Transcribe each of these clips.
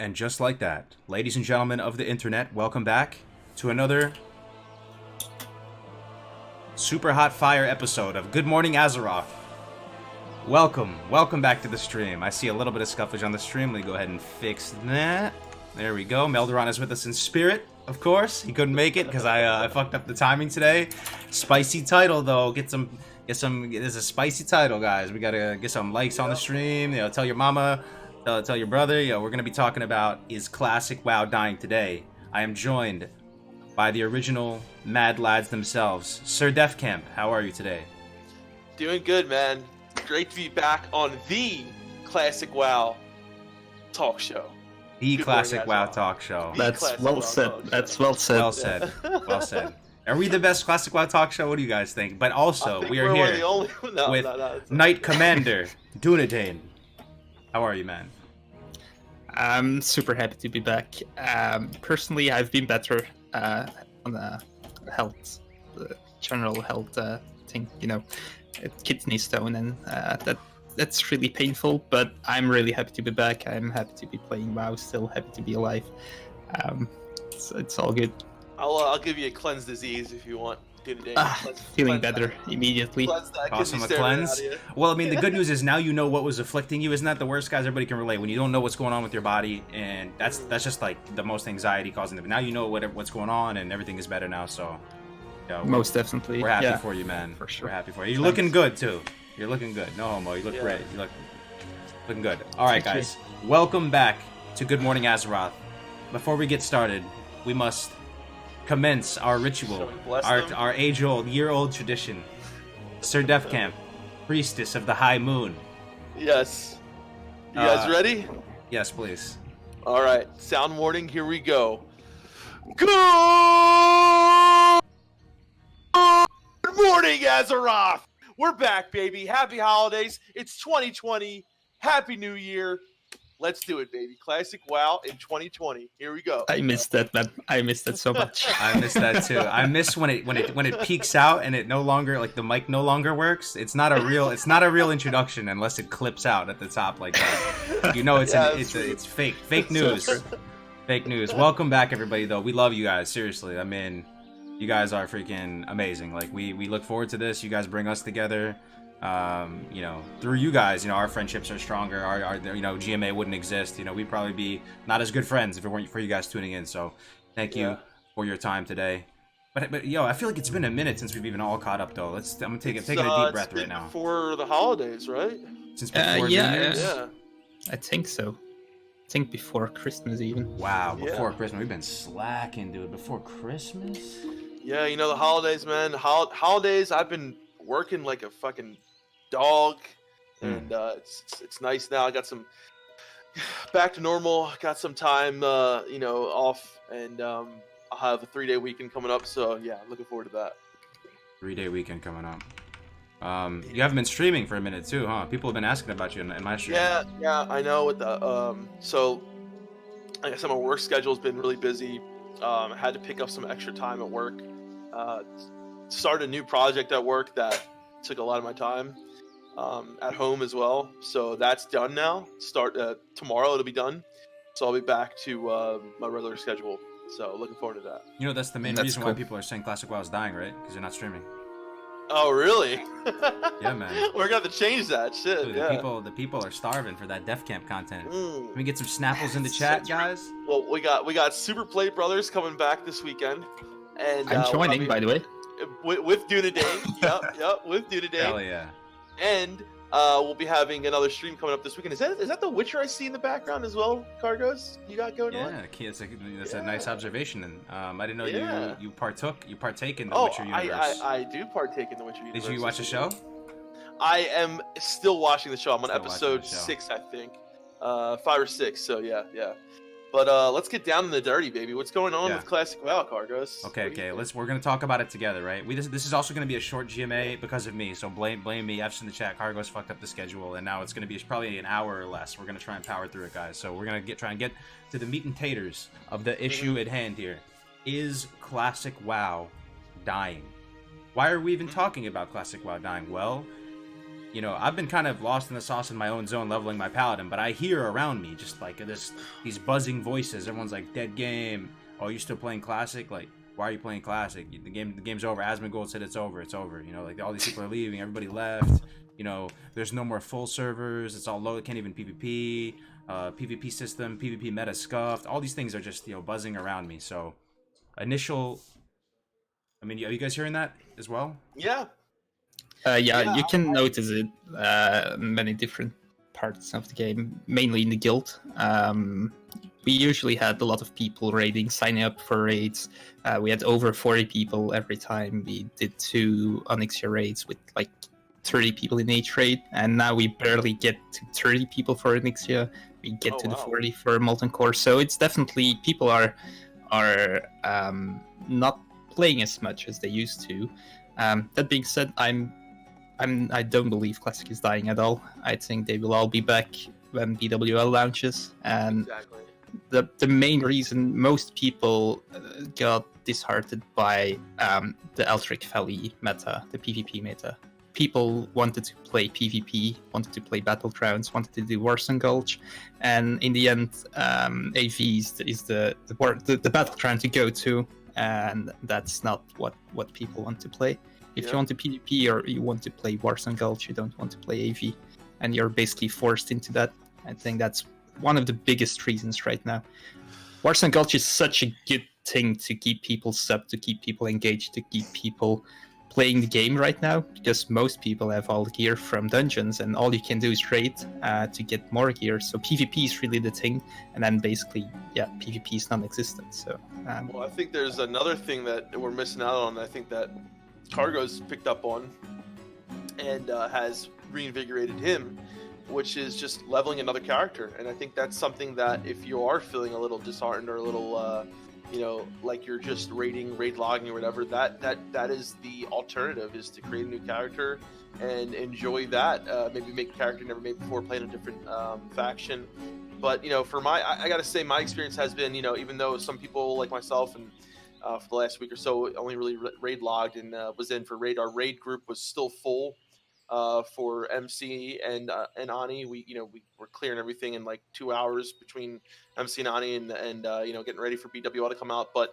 And just like that, ladies and gentlemen of the internet, welcome back to another super hot fire episode of Good Morning Azeroth. Welcome back to the stream. I see a little bit of scuffage on the stream. Let me go ahead and fix that. There we go. Melderon is with us in spirit, of course. He couldn't make it because I fucked up the timing today. Spicy title though. Get some. There's a spicy title, guys. We gotta get some likes on the stream. You know, tell your mama. Tell your brother. We're going to be talking about is Classic WoW dying today. I am joined by the original Mad Lads themselves. Sir Defcamp, how are you today? Doing good, man. Great to be back on the Classic WoW talk show. The Classic WoW talk show. That's well said. That's well said. Well said. Well said. Are we the best Classic WoW talk show? What do you guys think? But also, we are here with Knight Commander Dunedain. How are you, man? I'm super happy to be back. Personally, I've been better on the health, the general health thing. You know, kidney stone, and that's really painful. But I'm really happy to be back. I'm happy to be playing WoW. Still happy to be alive. It's all good. I'll give you a cleanse disease if you want. Feeling better immediely. Awesome, a cleanse. Well, I mean, the good news is now you know what was afflicting you. Isn't that the worst, guys? Everybody can relate when you don't know what's going on with your body, and that's just like the most anxiety causing. But now you know what's going on, and everything is better now. So, most definitely, we're happy for you, man. For sure, we're happy for you. You're looking good too. You're looking good. No homo. You look great. You looking good. All right, guys. Welcome back to Good Morning Azeroth. Before we get started, we must commence our ritual, our age-old, year-old tradition. Sir Defcamp, priestess of the high moon. Yes. You guys ready? Yes, please. All right. Sound warning. Here we go. Good morning, Azeroth. We're back, baby. Happy holidays. It's 2020. Happy New Year. Let's do it, baby. Classic WoW in 2020. Here we go. I missed that, man. I missed that so much. I missed that too. I miss when it peaks out and it no longer, like, the mic no longer works. It's not a real introduction unless it clips out at the top like that. You know, it's fake news. Fake news. Welcome back, everybody. Though we love you guys. Seriously, I mean, you guys are freaking amazing. Like we look forward to this. You guys bring us together. You know, through you guys, you know, our friendships are stronger. Our you know, GMA wouldn't exist. You know, we'd probably be not as good friends if it weren't for you guys tuning in. So, thank you for your time today. But yo, I feel like it's been a minute since we've even all caught up, though. I'm gonna take a deep breath right now. Before the holidays, right? Since before New Year's? Yeah. I think so. I think before Christmas even. Wow, before Christmas, we've been slacking, dude. Before Christmas? Yeah, you know the holidays, man. Holidays, I've been working like a fucking dog, and it's nice now. I got some back to normal. Got some time, you know, off, and I'll have a 3-day weekend coming up. So yeah, looking forward to that. 3-day weekend coming up. You haven't been streaming for a minute too, huh? People have been asking about you in my stream. Yeah, I know. With the so like I said, my work schedule's been really busy. I had to pick up some extra time at work. Started a new project at work that took a lot of my time. At home as well, so that's done now. Tomorrow it'll be done, so I'll be back to my regular schedule. So looking forward to that. You know, that's the main reason why people are saying Classic WoW is dying, right? Because you're not streaming. Oh really? Yeah, man. We're gonna have to change that shit. Dude, yeah. The people are starving for that Defcamp content. Can we get some snapples in the chat, guys? Well, we got Super Play Brothers coming back this weekend, and I'm joining, by the way. With Dunedain. yep, with Dunedain. Hell yeah. And we'll be having another stream coming up this weekend. Is that the Witcher I see in the background as well, Cargos? You got going on? Yeah, that's a nice observation. And I didn't know you partake in the Witcher universe. I do partake in the Witcher universe. Did you watch the show? I am still watching the show. I'm on episode 6, I think. 5 or 6, so yeah. But let's get down in the dirty, baby. What's going on with Classic WoW, Cargos? Okay. We're gonna talk about it together, right? This is also gonna be a short GMA because of me. So blame me. I've seen the chat. Cargos fucked up the schedule, and now it's gonna be probably an hour or less. We're gonna try and power through it, guys. So we're gonna try and get to the meat and taters of the issue at hand here. Is Classic WoW dying? Why are we even talking about Classic WoW dying? Well, you know, I've been kind of lost in the sauce in my own zone leveling my paladin, but I hear around me just like these buzzing voices. Everyone's like, dead game. Oh, you're still playing classic? Like, why are you playing classic? The game's over. Asmongold said it's over. It's over. You know, like all these people are leaving. Everybody left. You know, there's no more full servers. It's all low. It can't even PvP. PvP system, PvP meta scuffed. All these things are just, you know, buzzing around me. So, initial. I mean, are you guys hearing that as well? Yeah. Yeah, you can notice it many different parts of the game, mainly in the guild. We usually had a lot of people raiding, signing up for raids. We had over 40 people every time we did 2 Onyxia raids with like 30 people in each raid, and now we barely get to 30 people for Onyxia. We get to the 40 for Molten Core, so it's definitely people are not playing as much as they used to. That being said, I don't believe Classic is dying at all. I think they will all be back when BWL launches, and Exactly. the main reason most people got disheartened by the Elric Valley meta, the PvP meta. People wanted to play PvP, wanted to play Battlegrounds, wanted to do Warsong Gulch, and in the end, AV is the battleground to go to, and that's not what people want to play. If you want to PvP or you want to play Warsong Gulch, you don't want to play AV, and you're basically forced into that. I think that's one of the biggest reasons right now. Warsong Gulch is such a good thing to keep people sub, to keep people engaged, to keep people playing the game right now, because most people have all the gear from dungeons, and all you can do is raid to get more gear. So PvP is really the thing, and then basically, PvP is non-existent. So, well, I think there's another thing that we're missing out on. I think that Cargo's picked up on and has reinvigorated him, which is just leveling another character. And I think that's something that if you are feeling a little disheartened or a little like you're just raid logging or whatever, that is the alternative, is to create a new character and enjoy that. Maybe make a character you never made before, playing a different faction. But for I gotta say, my experience has been, even though some people like myself and for the last week or so only really raid logged and was in for raid, our raid group was still full for MC and Ani. We were clearing everything in like 2 hours between MC and Ani and getting ready for BWL to come out. But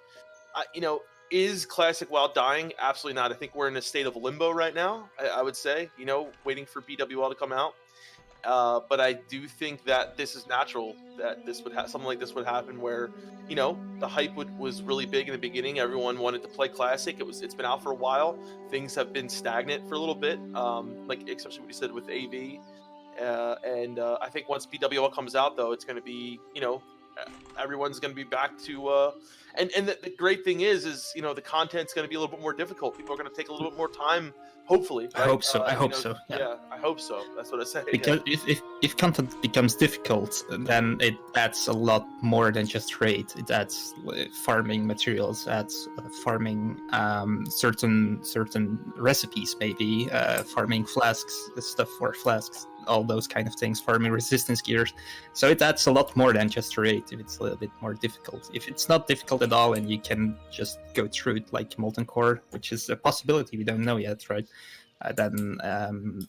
is Classic WoW dying? Absolutely not. I think we're in a state of limbo right now, I would say, waiting for BWL to come out. But I do think that this is natural, that this would something like this would happen, where the hype was really big in the beginning. Everyone wanted to play Classic. It's been out for a while. Things have been stagnant for a little bit, like especially what you said with AV. And I think once BWL comes out, though, it's going to be everyone's going to be back to and the great thing is the content's going to be a little bit more difficult. People are going to take a little bit more time. Hopefully, right? I hope so. I hope so. Yeah, I hope so. That's what I say. Because if content becomes difficult, then it adds a lot more than just raid. It adds farming materials, adds farming certain recipes, maybe farming flasks, stuff for flasks, all those kind of things, farming resistance gears. So it adds a lot more than just raid if it's a little bit more difficult. If it's not difficult at all and you can just go through it like Molten Core, which is a possibility, we don't know yet, right? Then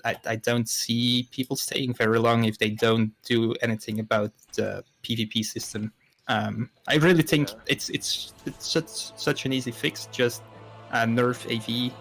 I don't see people staying very long if they don't do anything about the PvP system. I really think it's such an easy fix. Just nerf AV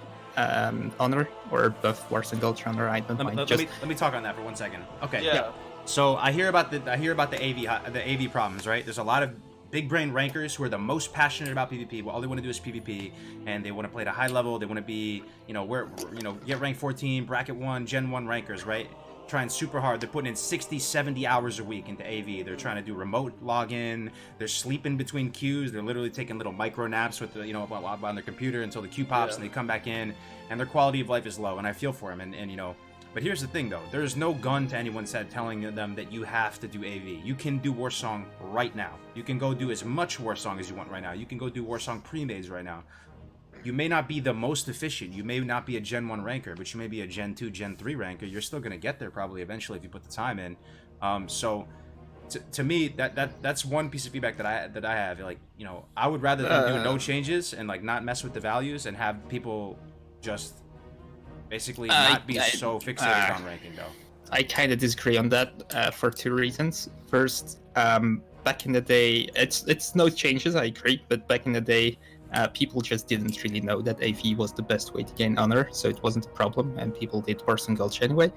honor or buff Warsong Gulch honor. I don't mind. Let me talk on that for 1 second. Okay. Yeah. So I hear about the AV problems, right? There's a lot of big brain rankers who are the most passionate about PvP. Well, all they want to do is PvP, and they want to play at a high level. They want to be, get rank 14, bracket 1, Gen 1 rankers, right? Trying super hard. They're putting in 60, 70 hours a week into AV. They're trying to do remote login. They're sleeping between queues. They're literally taking little micro naps with on their computer until the queue pops, and they come back in, and their quality of life is low. And I feel for them. And but here's the thing, though. There's no gun to anyone's head telling them that you have to do AV. You can do Warsong right now. You can go do as much Warsong as you want right now. You can go do Warsong pre-mades right now. You may not be the most efficient. You may not be a Gen 1 ranker, but you may be a Gen 2, Gen 3 ranker. You're still going to get there probably eventually if you put the time in. So to me, that's one piece of feedback that I have. Like, I would rather than do no changes and like not mess with the values and have people just Basically, not be so fixated on ranking, though. I kind of disagree on that for two reasons. First, back in the day, it's no changes, I agree, but back in the day, people just didn't really know that AV was the best way to gain honor, so it wasn't a problem, and people did Warzone Gulch anyway.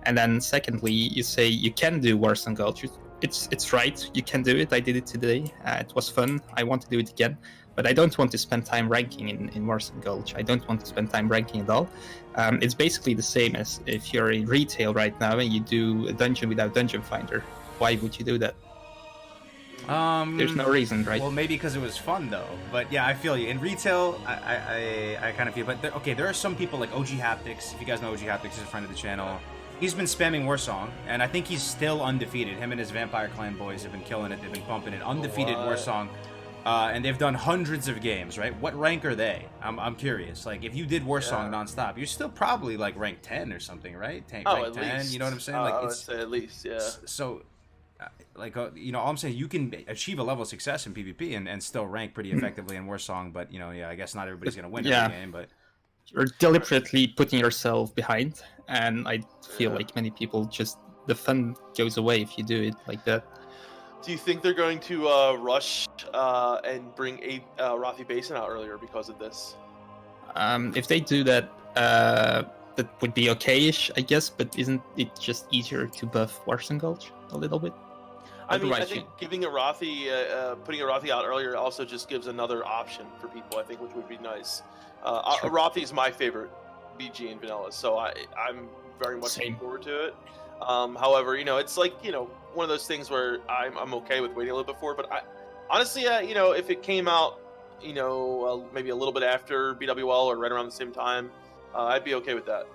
And then secondly, you say you can do Warzone Gulch. It's right, you can do it. I did it today. It was fun. I want to do it again. But I don't want to spend time ranking in Warzone Gulch. I don't want to spend time ranking at all. It's basically the same as if you're in retail right now and you do a dungeon without Dungeon Finder. Why would you do that? There's no reason, right? Well, maybe because it was fun, though. But yeah, I feel you. In retail, I kind of feel. But there are some people like OG Haptics. If you guys know OG Haptics, is a friend of the channel. He's been spamming Warsong, and I think he's still undefeated. Him and his Vampire Clan boys have been killing it. They've been pumping it. Undefeated Warsong. And they've done hundreds of games, right? What rank are they? I'm curious. Like, if you did Warsong nonstop, you're still probably like rank 10 or something, right? Rank at 10, least. you know what I'm saying? Like, I would say at least, yeah. So, like, you know, all I'm saying, you can achieve a level of success in PvP and still rank pretty effectively in Warsong, but, you know, I guess not everybody's going to win every game, but... You're deliberately putting yourself behind, and I feel like many people just... The fun goes away if you do it like that. Do you think they're going to rush and bring Rafi Basin out earlier because of this? If they do that, that would be okay-ish, I guess, but isn't it just easier to buff Warzone Gulch a little bit? I mean, I think giving a Rafi, putting a Rafi out earlier also just gives another option for people, I think, which would be nice. Sure. Rafi is my favorite BG in vanilla, so I'm very much looking forward to it. However, you know, it's like, you know, one of those things where I'm okay with waiting a little bit for, but honestly, you know, if it came out, you know, maybe a little bit after BWL or right around the same time, I'd be okay with that.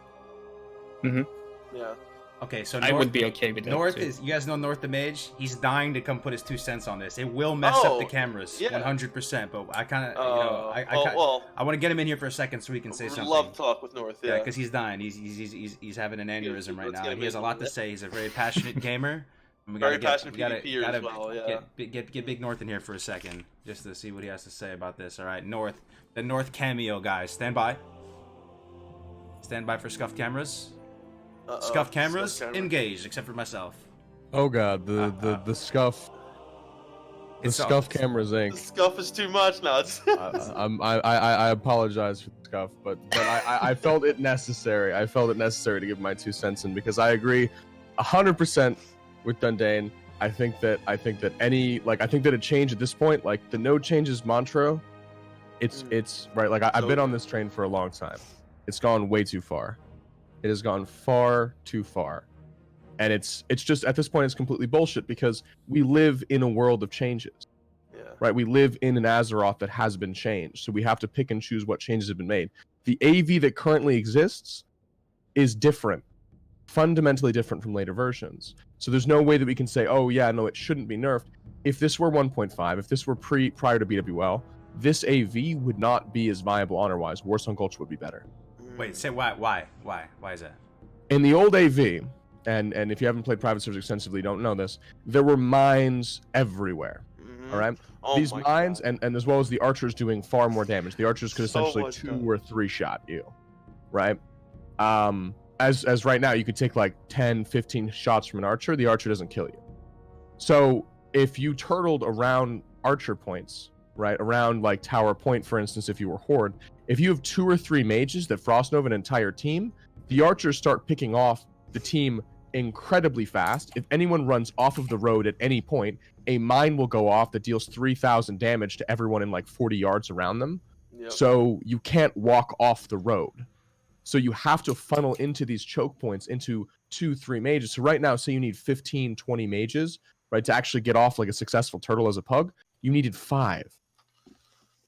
Mm-hmm. Yeah. Okay, so I would be okay with that. North too. is, you guys know North the Mage? He's dying to come put his 2 cents on this. It will mess up the cameras, 100%. But I kind of, you know, I want to get him in here for a second so he can say something. Love talk with North, yeah. Because he's dying. He's having an aneurysm right now. He has a lot to say. He's a very passionate gamer. Very passionate PvPer as well, yeah. Get Big North in here for a second just to see what he has to say about this. All right, North, the North cameo guys, stand by. Stand by for scuffed cameras. Scuffed cameras engaged, except for myself. Oh god, the scuff. The scuff cameras Inc. The scuff is too much now. I apologize for the scuff, but I felt it necessary. I felt it necessary to give my 2 cents in because I agree 100% with Dundane. I think that a change at this point, like the no changes mantra, it's right. Like I've been on this train for a long time. It's gone way too far. It has gone far too far. And it's just, at this point, it's completely bullshit because we live in a world of changes. Yeah. Right? We live in an Azeroth that has been changed. So we have to pick and choose what changes have been made. The AV that currently exists is different. Fundamentally different from later versions. So there's no way that we can say, oh yeah, no, it shouldn't be nerfed. If this were 1.5, if this were prior to BWL, this AV would not be as viable honor-wise. Warsong Gulch would be better. Wait, say why? Why is that? In the old AV, and if you haven't played private servers extensively, don't know this, there were mines everywhere. All right? These mines, and as well as the archers doing far more damage. The archers could essentially 2 or 3 shot you. Right? As right now, you could take like 10, 15 shots from an archer, the archer doesn't kill you. So if you turtled around archer points, right, around like Tower Point, for instance, if you were Horde, if you have 2 or 3 mages that frost nova an entire team, the archers start picking off the team incredibly fast. If anyone runs off of the road at any point, a mine will go off that deals 3,000 damage to everyone in like 40 yards around them. Yep. So you can't walk off the road. So you have to funnel into these choke points into 2, 3 mages. So right now, say you need 15, 20 mages, right, to actually get off like a successful turtle as a pug, you needed 5.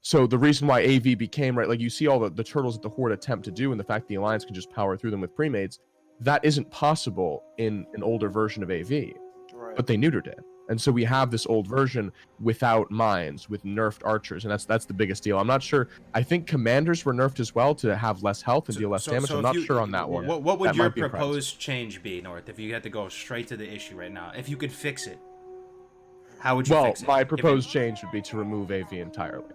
So the reason why AV became, right, like you see all the turtles that the Horde attempt to do and the fact the Alliance can just power through them with pre-mades, that isn't possible in an older version of AV. Right. But they neutered it. And so we have this old version without mines, with nerfed archers, and that's the biggest deal. I'm not sure. I think commanders were nerfed as well to have less health and deal less damage. I'm not sure on that one. What would your proposed change be, North, if you had to go straight to the issue right now? If you could fix it, how would you fix it? Well, my proposed change would be to remove AV entirely.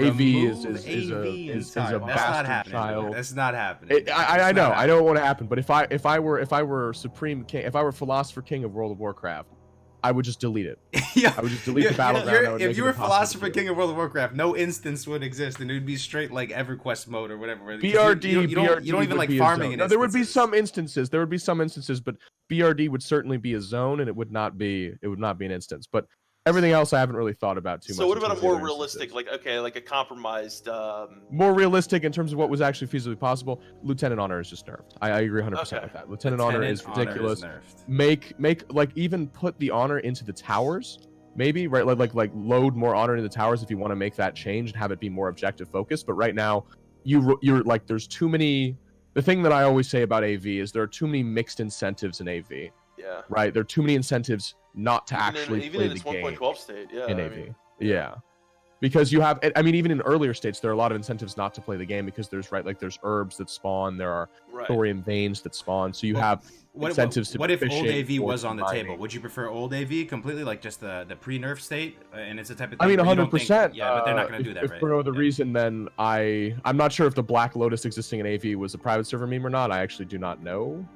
AV is Remove a entirely. That's not bastard happening. child. That's not happening. I know. I know it won't happen. But if I were Supreme King, if I were Philosopher King of World of Warcraft, I would just delete it. Yeah, I would just delete the battleground. If you were Philosopher King of World of Warcraft, no instance would exist, and it would be straight like EverQuest mode or whatever. BRD, you don't even like farming. No, there would be some instances. There would be some instances, but BRD would certainly be a zone, and it would not be an instance. But everything else, I haven't really thought about too much. So what about a more realistic, like a compromised? More realistic in terms of what was actually feasibly possible. Lieutenant Honor is just nerfed. I agree 100% with that. Lieutenant Honor is ridiculous. Make like even put the honor into the towers, maybe, right? Like load more honor into the towers if you want to make that change and have it be more objective focused. But right now, you're like there's too many. The thing that I always say about AV is there are too many mixed incentives in AV. Yeah. Right. There are too many incentives not to actually even play in its the game 1.12 state. Yeah. in AV. Yeah. Because you have, I mean, even in earlier states, there are a lot of incentives not to play the game because there's there's herbs that spawn, there are thorium veins that spawn, so you have incentives to. What if old AV was on the table? Would you prefer old AV completely, like just the pre-nerf state, and it's a type of thing? I mean, 100%. Yeah, but they're not going to do that, if right? For no other reason, then I'm not sure if the Black Lotus existing in AV was a private server meme or not. I actually do not know.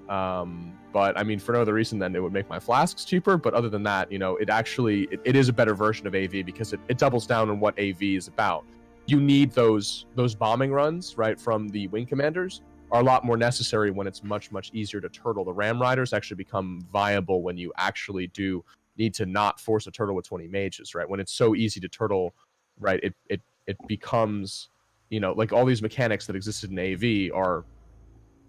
But I mean, for no other reason, then it would make my flasks cheaper. But other than that, it is a better version of AV because it doubles down on what AV is about. You need those bombing runs, right, from the wing commanders are a lot more necessary when it's much easier to turtle. The Ram Riders actually become viable when you actually do need to not force a turtle with 20 mages, right? When it's so easy to turtle, right, it becomes, like all these mechanics that existed in AV are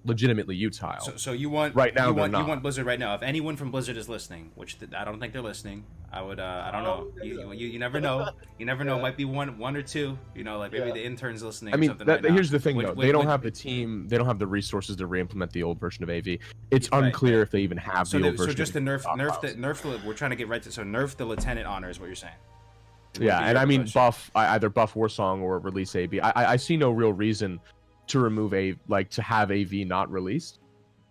legitimately utile. So you want right now? You want Blizzard right now. If anyone from Blizzard is listening, which I don't think they're listening, I would I don't know. You never know. You never know. Might be one or two. Like maybe the intern's listening. I mean, or something here's the thing though. They don't have the team. They don't have the resources to re-implement the old version of AV. It's unclear if they even have the old version. So just the nerf. We're trying to get right to. So nerf the Lieutenant Honor is what you're saying. Yeah, and I mean either buff Warsong or release AV. I see no real reason to remove to have AV not released,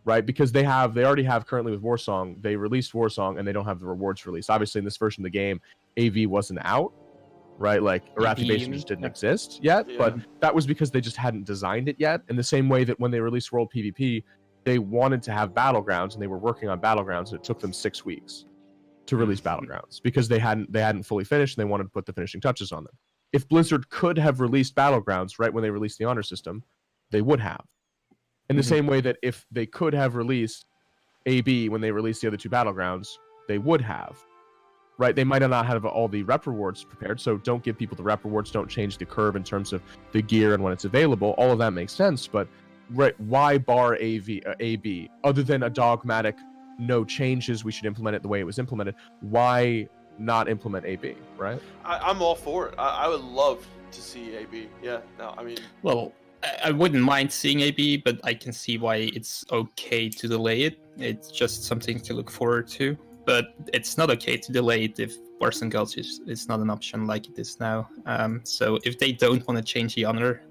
right? Because they already have currently with Warsong, they released Warsong and they don't have the rewards released. Obviously in this version of the game, AV wasn't out, right? Like Erathibation just didn't exist yet, but that was because they just hadn't designed it yet. In the same way that when they released World PvP, they wanted to have Battlegrounds and they were working on Battlegrounds and it took them 6 weeks to release Battlegrounds because they hadn't fully finished and they wanted to put the finishing touches on them. If Blizzard could have released Battlegrounds right when they released the Honor system, they would have. In the same way that if they could have released AB when they released the other two Battlegrounds, they would have. Right? They might not have all the rep rewards prepared, so don't give people the rep rewards, don't change the curve in terms of the gear and when it's available. All of that makes sense, but why bar AB? Other than a dogmatic, no changes, we should implement it the way it was implemented. Why not implement AB, right? I'm all for it. I would love to see AB. Yeah, no, I mean... Well, I wouldn't mind seeing AB, but I can see why it's okay to delay it. It's just something to look forward to. But it's not okay to delay it if Warsong Gulch is not an option like it is now. So if they don't want to change the honor,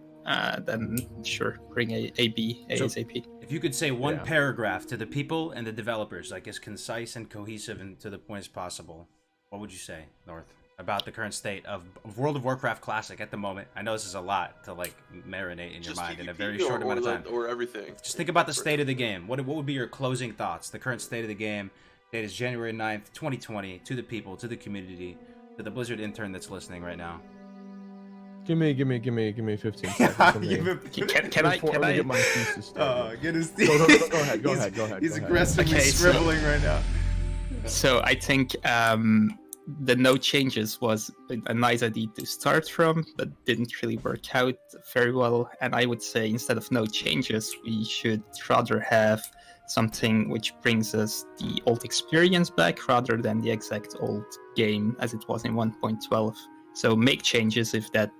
then sure, bring AB ASAP. If you could say one paragraph to the people and the developers, like as concise and cohesive and to the point as possible, what would you say, North, about the current state of World of Warcraft Classic at the moment? I know this is a lot to like marinate in your mind in a very short amount of time. Or everything. Just think about the state of the game. What would be your closing thoughts? The current state of the game. Date is January 9th, 2020. To the people, to the community, to the Blizzard intern that's listening right now. Give me 15 seconds. Can I get my thesis started? Get his thesis. Go ahead. He's aggressively scribbling right now. So I think the no changes was a nice idea to start from, but didn't really work out very well. And I would say instead of no changes, we should rather have something which brings us the old experience back rather than the exact old game as it was in 1.12. So make changes if that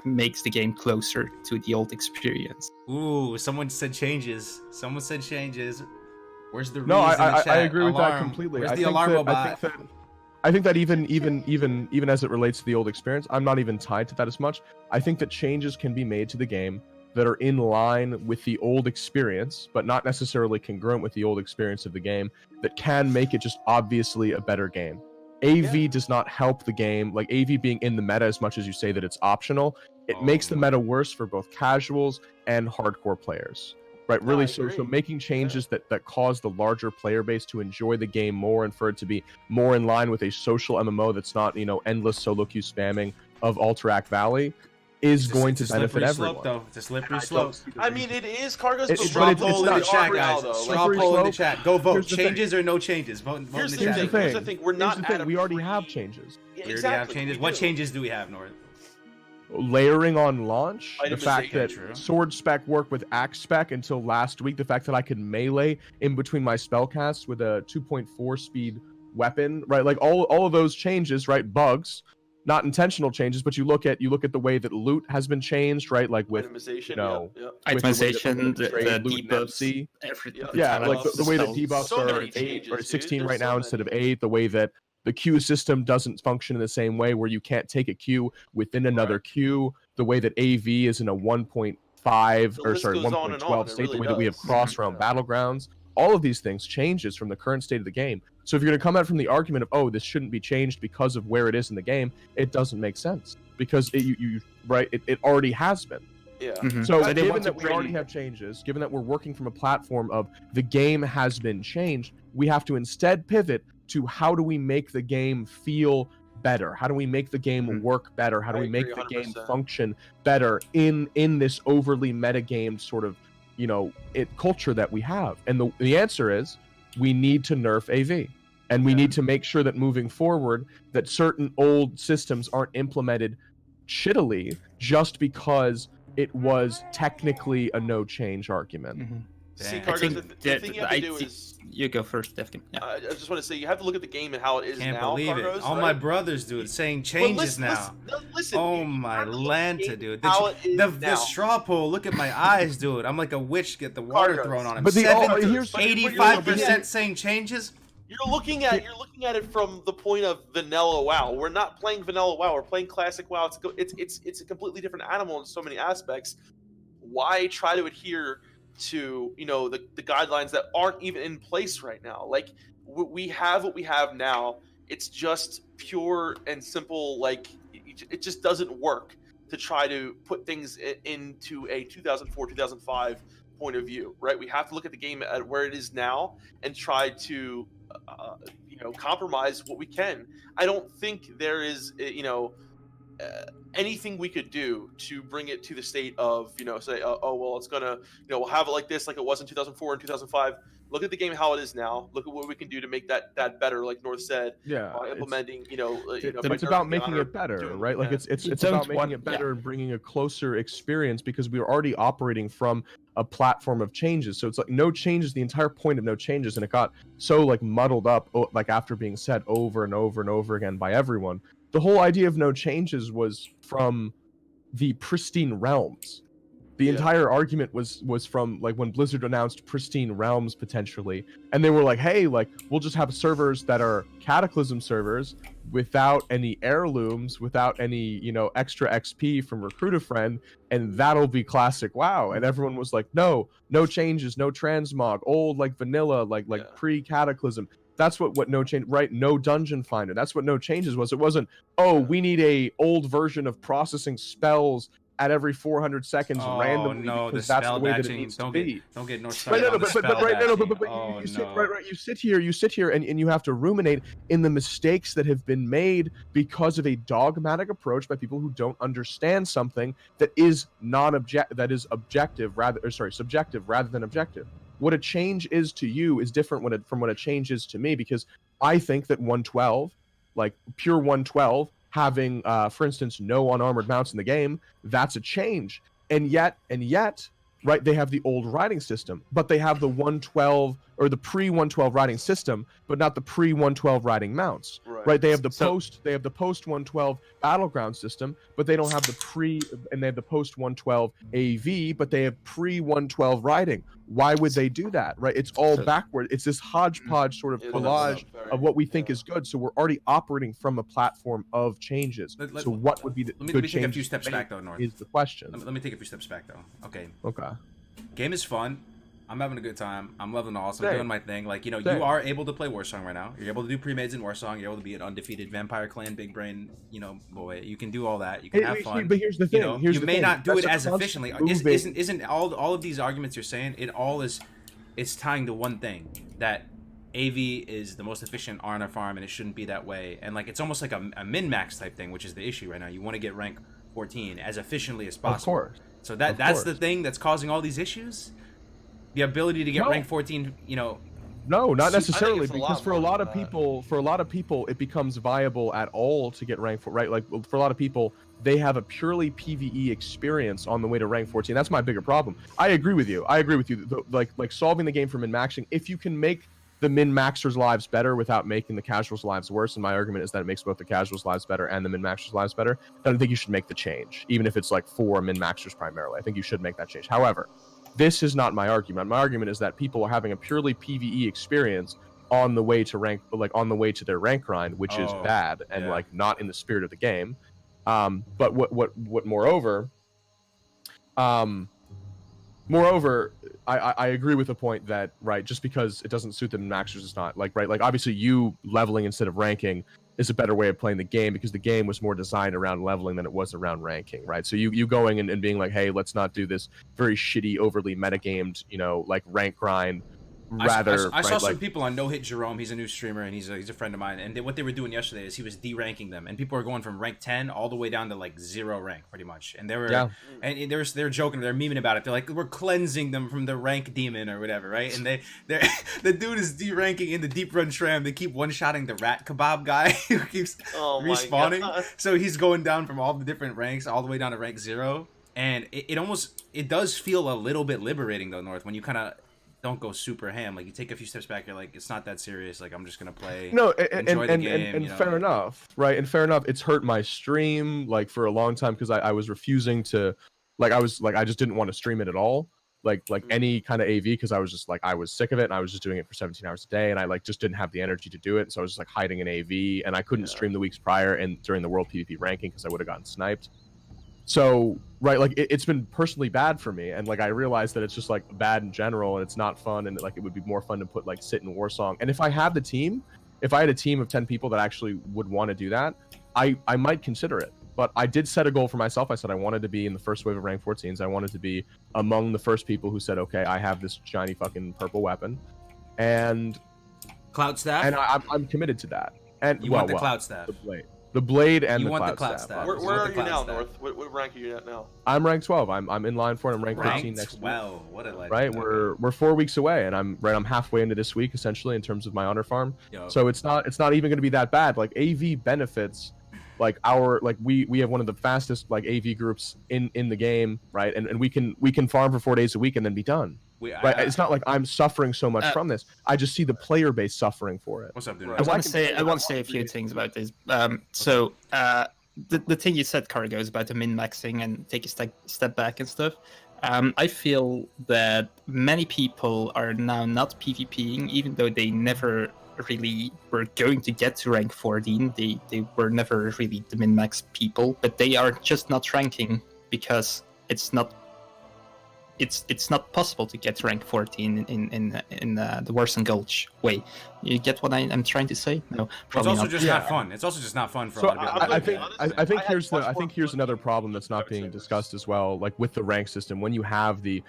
makes the game closer to the old experience. Ooh, someone said changes. Where's the No, I agree with alarm. that completely. Where's the alarm robot? I think that even as it relates to the old experience, I'm not even tied to that as much. I think that changes can be made to the game that are in line with the old experience, but not necessarily congruent with the old experience of the game, that can make it just obviously a better game. AV does not help the game. Like AV being in the meta as much as you say that it's optional, it makes the meta worse for both casuals and hardcore players. Right, No, really. I So agree. making changes that cause the larger player base to enjoy the game more and for it to be more in line with a social MMO that's not, endless solo queue spamming of Alterac Valley is going to benefit everyone. Though. It's a slippery I don't slope. see the I mean, it is Cargo's, but Straw it's poll in not. the chat, now, guys. though. Straw Slippery poll in the slope. chat. Go vote. Here's the thing. Changes or no changes? Vote in Here's the the chat. thing. Here's the thing. We're not Here's the at thing. a We already pre- have changes. Yeah, We already exactly. have changes. we What do. changes do we have, North? Layering on launch, the fact Itemization. that True. sword spec worked with axe spec until last week, the fact that I could melee in between my spellcasts with a 2.4 speed weapon, right? Like all of those changes, right? Bugs, not intentional changes, but you look at the way that loot has been changed, right? Like with Itemization, with Itemization, the trade, loot, and debuffs, MC. everything. Yeah. Yeah, kind like of the way that spells. debuffs So are many 8 changes, or dude. 16 There's right so now many. instead of 8, the way that the queue system doesn't function in the same way where you can't take a queue within another queue, the way that AV is in a 1.5 The or list sorry goes on and 1.12 on, it state, the really way that we have does. cross realm Yeah. battlegrounds, all of these things changes from the current state of the game. So if you're going to come at from the argument of, oh, this shouldn't be changed because of where it is in the game, it doesn't make sense because it already has been. Yeah. Mhm. So they given want to that we already have changes, given that we're working from a platform of the game has been changed, we have to instead pivot to how do we make the game feel better? How do we make the game Mhm. work better? How do I we make agree the game 100%. function better in this overly metagamed sort of, culture that we have? And the answer is we need to nerf AV. And we need to make sure that moving forward that certain old systems aren't implemented shittily just because it was technically a no change argument. Mhm. See, I Cargos, think the thing you have to do think- is, You go first, Defkin. Yeah. I just want to say, you have to look at the game and how it is Can't now, believe it. Cargos, All right? my brothers do it, saying But changes now. Listen, Oh you my have to look at the Lanta, game dude. how it is The now. straw poll, look at my eyes, dude. I'm like a witch, get the water Cargos. thrown on him. But here's 85% saying changes? You're looking at it from the point of vanilla WoW. We're not playing vanilla WoW. We're playing classic WoW. It's a completely different animal in so many aspects. Why try to adhere to the guidelines that aren't even in place right now? Like we have what we have now. It's just pure and simple. Like it just doesn't work to try to put things into a 2004 2005 point of view, right? We have to look at the game at where it is now and try to compromise what we can. I don't think there is anything we could do to bring it to the state of say well, it's gonna we'll have it like this, like it was in 2004 and 2005. Look at the game how it is now. Look at what we can do to make that better, like North said, by implementing it's about making it better, right? Like it's about making it better and bringing a closer experience because we are already operating from a platform of changes. So it's like no changes, the entire point of no changes, and it got so like muddled up like after being said over and over and over again by everyone. The whole idea of no changes was from the Pristine Realms. The entire argument was from like when Blizzard announced Pristine Realms potentially, and they were like, hey, like we'll just have servers that are Cataclysm servers without any heirlooms, without any extra XP from Recruit a Friend, and that'll be classic WoW. And everyone was like, no changes, no transmog, old like vanilla, like pre-Cataclysm. That's what no change, right? No dungeon finder. That's what no changes was. It wasn't, we need a old version of processing spells at every 400 seconds randomly because that's the way that it needs to be. Don't get North But you sit here and you have to ruminate in the mistakes that have been made because of a dogmatic approach by people who don't understand something that is subjective rather than objective. What a change is to you is different from what a change is to me, because I think that 112, like pure 112, having, for instance, no unarmored mounts in the game, that's a change. And yet, right, they have the old riding system, but they have the 112 or the pre-112 riding system, but not the pre-112 riding mounts. Right? They have the post-112 battleground system, but they don't have and they have the post-112 AV, but they have pre-112 riding. Why would they do that? Right? It's all backward. It's this hodgepodge sort of collage of what we think is good. So we're already operating from a platform of changes. So what would be the good change? Let me take a few steps back though, North. Is the question. Let me take a few steps back though. Okay. Okay. Game is fun. I'm having a good time. I'm loving all. I'm Same. doing my thing. Like, you know, Same. you are able to play Warsong right now. You're able to do pre-mades in Warsong. You're able to be an undefeated Vampire Clan big brain, you know, boy. You can do all that. You can have fun. But here's the thing. You know, here's you the may thing. not do That's it a as constant efficiently. moving- Isn't all of these arguments you're saying? It all is. It's tying to one thing, that AV is the most efficient honor farm, and it shouldn't be that way. And like, it's almost like a min-max type thing, which is the issue right now. You want to get rank 14 as efficiently as possible. Of course. So that's the thing that's causing all these issues. The ability to get rank 14, you know. No, not I necessarily, think it's a because lot for a more lot than of that. people, it becomes viable at all to get rank 4, right? Like for a lot of people, they have a purely PvE experience on the way to rank 14. That's my bigger problem. I agree with you. Like solving the game for min-maxing. If you can make the min-maxers' lives better without making the casuals' lives worse, and my argument is that it makes both the casuals' lives better and the min-maxers' lives better, then I think you should make the change, even if it's like for min-maxers primarily. I think you should make that change. However, this is not my argument. My argument is that people are having a purely PvE experience on the way to rank, like on the way to their rank grind, which is bad and like not in the spirit of the game. But what moreover, I agree with the point that, right, just because it doesn't suit the min-maxers, it's not like, right, like obviously you leveling instead of ranking is a better way of playing the game, because the game was more designed around leveling than it was around ranking, right? So you going and being like, hey, let's not do this very shitty, overly metagamed, you know, like rank grind. Rather, I saw some people on No Hit Jerome. He's a new streamer, and he's a friend of mine. And what they were doing yesterday is he was de-ranking them, and people are going from rank 10 all the way down to like 0 rank, pretty much. And they were, and they're joking, they're memeing about it. They're like, we're cleansing them from the rank demon or whatever, right? And they're the dude is de-ranking in the Deep Run Tram. They keep one-shotting the rat kebab guy who keeps respawning. So he's going down from all the different ranks all the way down to rank 0. And it does feel a little bit liberating though, North, when you kind of don't go super ham. Like, you take a few steps back, you're like, it's not that serious. Like, I'm just gonna play. No, enjoy the game, and fair enough, right? And fair enough. It's hurt my stream like for a long time because I was refusing to, like, I just didn't want to stream it at all. Like any kind of AV, because I was just like, I was sick of it, and I was just doing it for 17 hours a day, and I like just didn't have the energy to do it. So I was just like hiding in AV, and I couldn't stream the weeks prior and during the World PvP ranking because I would have gotten sniped. So, right, like it's been personally bad for me, and like I realized that it's just like bad in general, and it's not fun, and like it would be more fun to put like sit in Warsong. And if I had a team of 10 people that actually would want to do that, I might consider it. But I did set a goal for myself. I said I wanted to be in the first wave of rank 14s. I wanted to be among the first people who said, okay, I have this shiny fucking purple weapon, and Cloud Staff, and I'm committed to that. And you want the Cloud Staff, the blade and you the want Cloud Staff. Where are you now, North? What rank are you at now? I'm rank 12. I'm in line for it. I'm rank 13 next week. 12. What a legend. Right, we're 4 weeks away, and I'm halfway into this week essentially in terms of my honor farm. Yo. So it's not even going to be that bad. Like AV benefits, like we have one of the fastest like AV groups in the game, right? And we can farm for 4 days a week and then be done. Right, it's not like I'm suffering so much from this. I just see the player base suffering for it. What's up, dude? I want to say a few things about this. So the thing you said, Cargo, is about the min-maxing and take a step back and stuff. I feel that many people are now not PvPing, even though they never really were going to get to rank 14. They were never really the min-max people, but they are just not ranking because it's not possible to get rank 14 in the Warsong Gulch way. You get what I'm trying to say? No, it's also not. just not fun. It's also just not fun for a So lot of people. I think here's another problem that's not being discussed as well. Like with the rank system, when you have the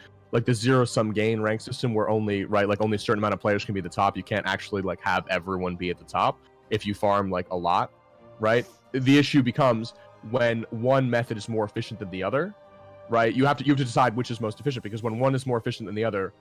zero-sum gain rank system where only a certain amount of players can be at the top, you can't actually like have everyone be at the top if you farm like a lot, right? The issue becomes when one method is more efficient than the other. Right, you have to decide which is most efficient, because when one is more efficient than the other,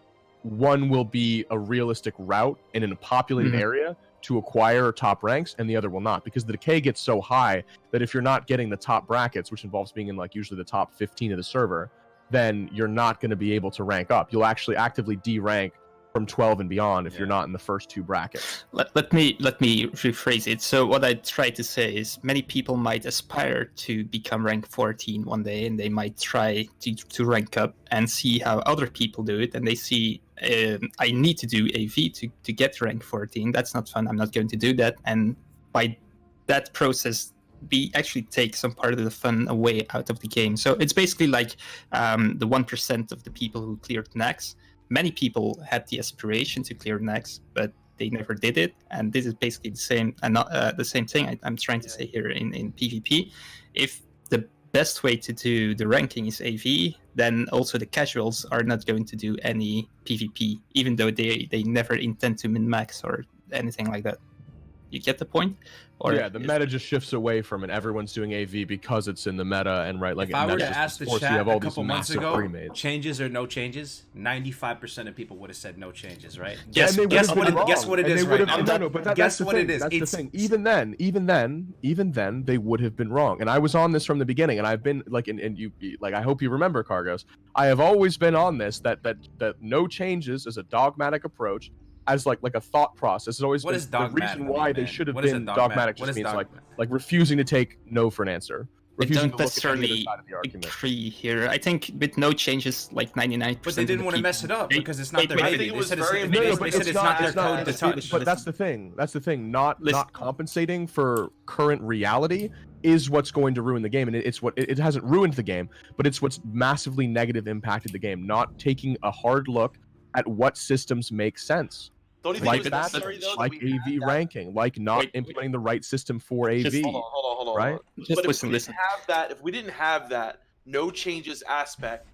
one will be a realistic route in a populated area to acquire top ranks, and the other will not, because the decay gets so high that if you're not getting the top brackets, which involves being in like usually the top 15 of the server, then you're not going to be able to rank up. You'll actually actively de-rank from 12 and beyond if you're not in the first 2 brackets. Let me rephrase it. So what I try to say is many people might aspire to become rank 14 one day, and they might try to rank up and see how other people do it, and they see I need to do AV to get rank 14. That's not fun. I'm not going to do that. And by that process, we actually take some part of the fun away out of the game. So it's basically like the 1% of the people who cleared Nax. many people had the aspiration to clear Nax, but they never did it. And this is basically the same, and not the same thing I'm trying to say here in PvP. If the best way to do the ranking is AV, then also the casuals are not going to do any PvP, even though they never intend to min-max or anything like that. You get the point? Or yeah, the meta just shifts away from it. Everyone's doing AV because it's in the meta, and right, like if I were to ask the chat a couple months ago, pre-mades. changes or no changes, 95% of people would have said no changes, right? Guess what it is right now. No, but guess what it is. That's the thing. Even then, they would have been wrong. And I was on this from the beginning, and I've been like, and you like, I hope you remember, Cargos. I have always been on this that no changes is a dogmatic approach. As like a thought process. It's always what been the reason why they should have been dogmatic. Just means like refusing to take no for an answer. I don't necessarily agree here. I think with no changes, like 99%. But they didn't want to mess it up because it's not their baby. They said it's not their code to touch. But that's the thing. That's the thing. Not compensating for current reality is what's going to ruin the game, and it's what it hasn't ruined the game, but it's what's massively negative impacted the game. Not taking a hard look at what systems make sense. Don't you think it was necessary, though, like AV ranking, like not implementing the right system for AV. Hold on. Right? But if we didn't have that no changes aspect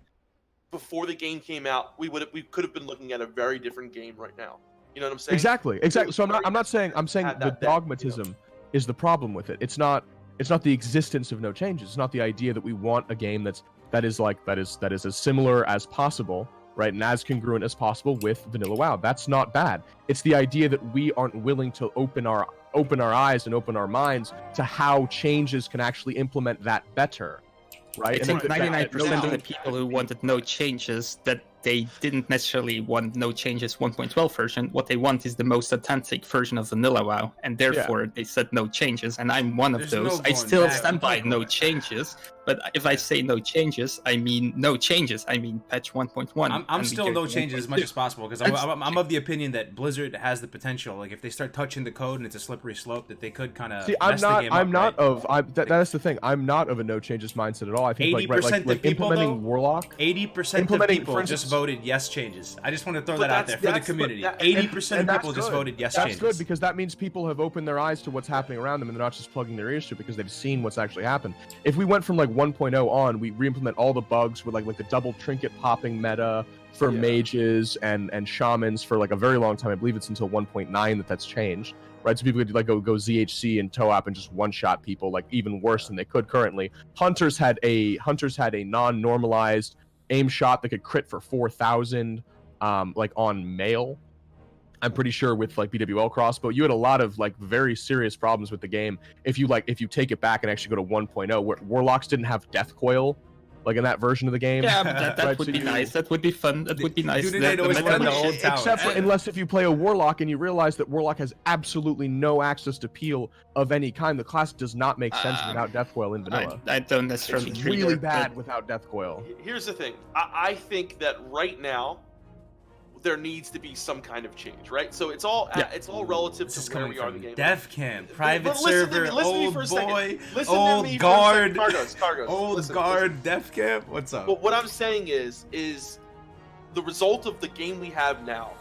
before the game came out, we could have been looking at a very different game right now. You know what I'm saying? Exactly. So I'm saying the dogmatism is the problem with it. It's not the existence of no changes. It's not the idea that we want a game that is as similar as possible, right, and as congruent as possible with Vanilla WoW. That's not bad. It's the idea that we aren't willing to open our eyes and open our minds to how changes can actually implement that better, right? I think 99% of the people who wanted no changes, that they didn't necessarily want no changes 1.12 version. What they want is the most authentic version of Vanilla WoW, and therefore they said no changes, and I'm one of those. I still stand by no changes, but if I say no changes, I mean no changes. I mean patch 1.1. I'm still no changes as much as possible, because I'm of the opinion that Blizzard has the potential, like if they start touching the code and it's a slippery slope, that they could kind of that's the thing. I'm not of a no changes mindset at all. I think 80% like people, implementing Warlock. 80% of people just voted yes changes. I just want to throw that out there for the community. 80% of people just voted yes changes. That's good, because that means people have opened their eyes to what's happening around them, and they're not just plugging their ears to it because they've seen what's actually happened. If we went from like 1.0 on, we re-implement all the bugs with like the double trinket popping meta for mages and shamans for like a very long time. I believe it's until 1.9 that's changed. Right, so people could like go ZHC and TOAP and just one-shot people like even worse than they could currently. Hunters had a non-normalized aim shot that could crit for 4,000, like on male. I'm pretty sure with like BWL crossbow, you had a lot of like very serious problems with the game if you take it back and actually go to 1.0, where Warlocks didn't have death coil. Like in that version of the game. Yeah, that would be nice. That would be fun. That would be nice. Except for unless if you play a Warlock and you realize that Warlock has absolutely no access to peel of any kind. The class does not make sense without Death Coil in vanilla. I don't necessarily. It's really bad without Death Coil. Here's the thing. I think that right now there needs to be some kind of change, right? So it's all relative to where we are in the game. Dev Camp, private server, old boy, old guard, Cargos. Old guard, Dev Camp. What's up? But what I'm saying is the result of the game we have now,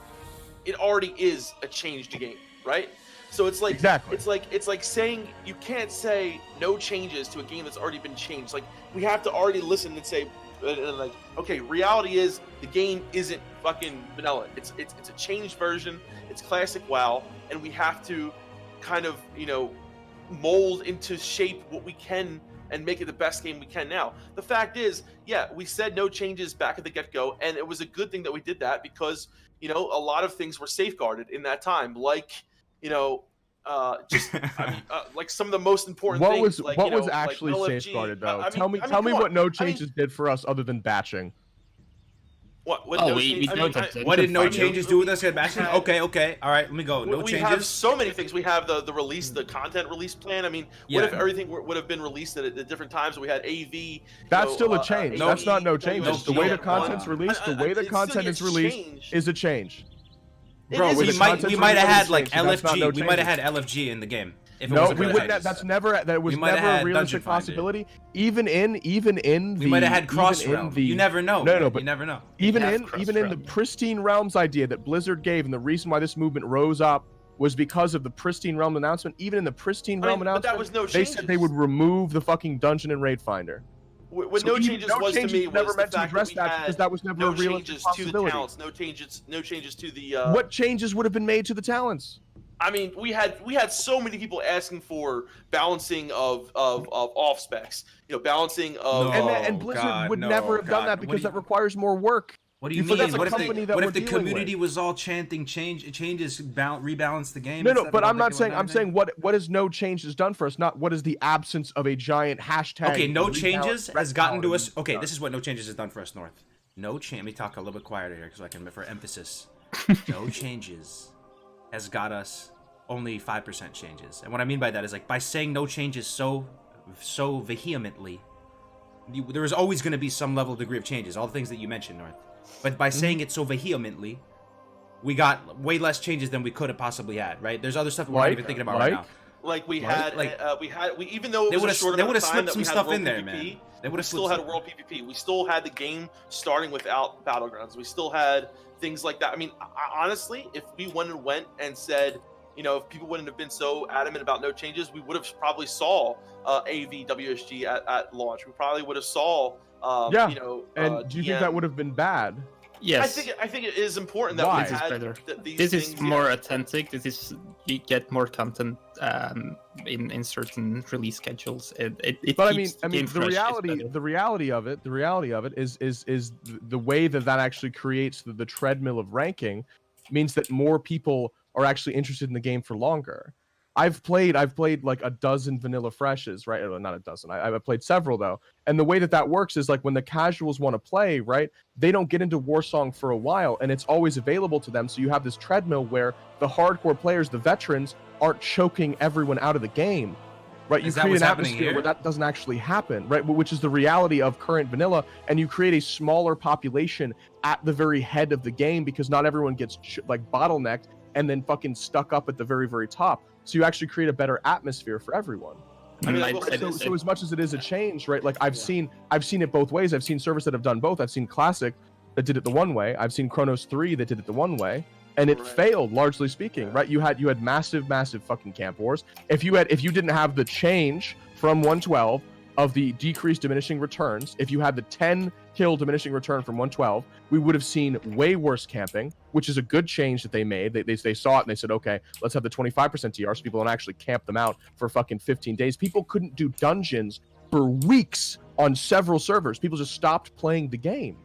it already is a changed game, right? So it's like it's like saying you can't say no changes to a game that's already been changed. Like we have to already listen and say, like, okay, reality is the game isn't fucking vanilla. It's a changed version. It's classic WoW, and we have to kind of mold into shape what we can and make it the best game we can now. The fact is, we said no changes back at the get-go, and it was a good thing that we did that because a lot of things were safeguarded in that time, like like some of the most important things. What was actually safeguarded though? Tell me what no changes did for us other than batching. What did no changes do with us at batching? Okay, all right, let me go. No changes. We have so many things. We have the release, the content release plan. I mean, what if everything would have been released at different times? We had AV. That's still a change. That's not no changes. The way the content's released, is a change. Bro, we might have had like LFG. We might have had LFG in the game. If it No, wasn't we for the wouldn't. changes. That was We might have never a had realistic Dungeon Finder. possibility. Even in the. We might have had Cross Realm. You never know. No, But you never know. Even have in Cross even in the Realm. Pristine Realms idea that Blizzard gave, and the reason why this movement rose up was because of the Pristine Realm announcement. Even in the Pristine Realm but announcement, that was no they changes. said they would remove the fucking Dungeon and Raid Finder. What So no even changes no was changes to me never was the meant to fact address that we that had because that was never no a realistic changes to the possibility. talents, no changes to the. What changes would have been made to the talents? I mean, we had so many people asking for balancing of off specs, balancing of. No. And Blizzard God, would no, never have done God. that What because do you- that requires more work. What do you But mean? that's a What if company that what we're if the dealing community with. was all chanting changes rebalance the game? No, instead but of I'm not doing saying. I'm everything? saying what is no changes done for us, not what is the absence of a giant hashtag. Okay, no rebalance changes has gotten to us. Okay, done. this is what no changes has done for us, North. Let me talk a little bit quieter here, so I can for emphasis. No changes has got us only 5% changes, and what I mean by that is like by saying no changes so vehemently, there is always going to be some level degree of changes. All the things that you mentioned, North, but by saying it so vehemently, we got way less changes than we could have possibly had. Right? There's other stuff we're not even thinking about right now. Like we Right? had, Like, even though it They was a would've short they amount would've of time slipped that some we had stuff World in there, PvP, man. They we would've still slipped had World PvP. We still had the game starting without Battlegrounds. We still had things like that. I mean, honestly, if we went and said, if people wouldn't have been so adamant about no changes, we would have probably saw AV WSG at launch. We probably would have saw, And do you think that would have been bad? Yes. I think it is important that Why? we had better. these This things. is more authentic. This is you get more content in certain release schedules. It But keeps I mean, game fresh, it's better. the reality of it is the way that actually creates the treadmill of ranking means that more people are actually interested in the game for longer. I've played like a dozen vanilla freshes, right? Not a dozen. I've played several though. And the way that works is like when the casuals want to play, right? They don't get into Warsong for a while and it's always available to them. So you have this treadmill where the hardcore players, the veterans, aren't choking everyone out of the game. Right? You Is that create what's an happening atmosphere here? where that doesn't actually happen, right? Which is the reality of current vanilla, and you create a smaller population at the very head of the game because not everyone gets bottlenecked and then fucking stuck up at the very, very top. So you actually create a better atmosphere for everyone. I mean, I'd look, say so- that- So as much as it is a change, right? Like I've seen it both ways. I've seen servers that have done both. I've seen Classic that did it the one way. I've seen Chronos 3 that did it the one way. And it Right. failed, largely speaking, right? You had massive fucking camp wars. If you didn't have the change from 112 of the decreased diminishing returns, if you had the 10 kill diminishing return from 112, we would have seen way worse camping, which is a good change that they made. They saw it and they said, okay, let's have the 25% TR so people don't actually camp them out for fucking 15 days. People couldn't do dungeons for weeks on several servers. People just stopped playing the game.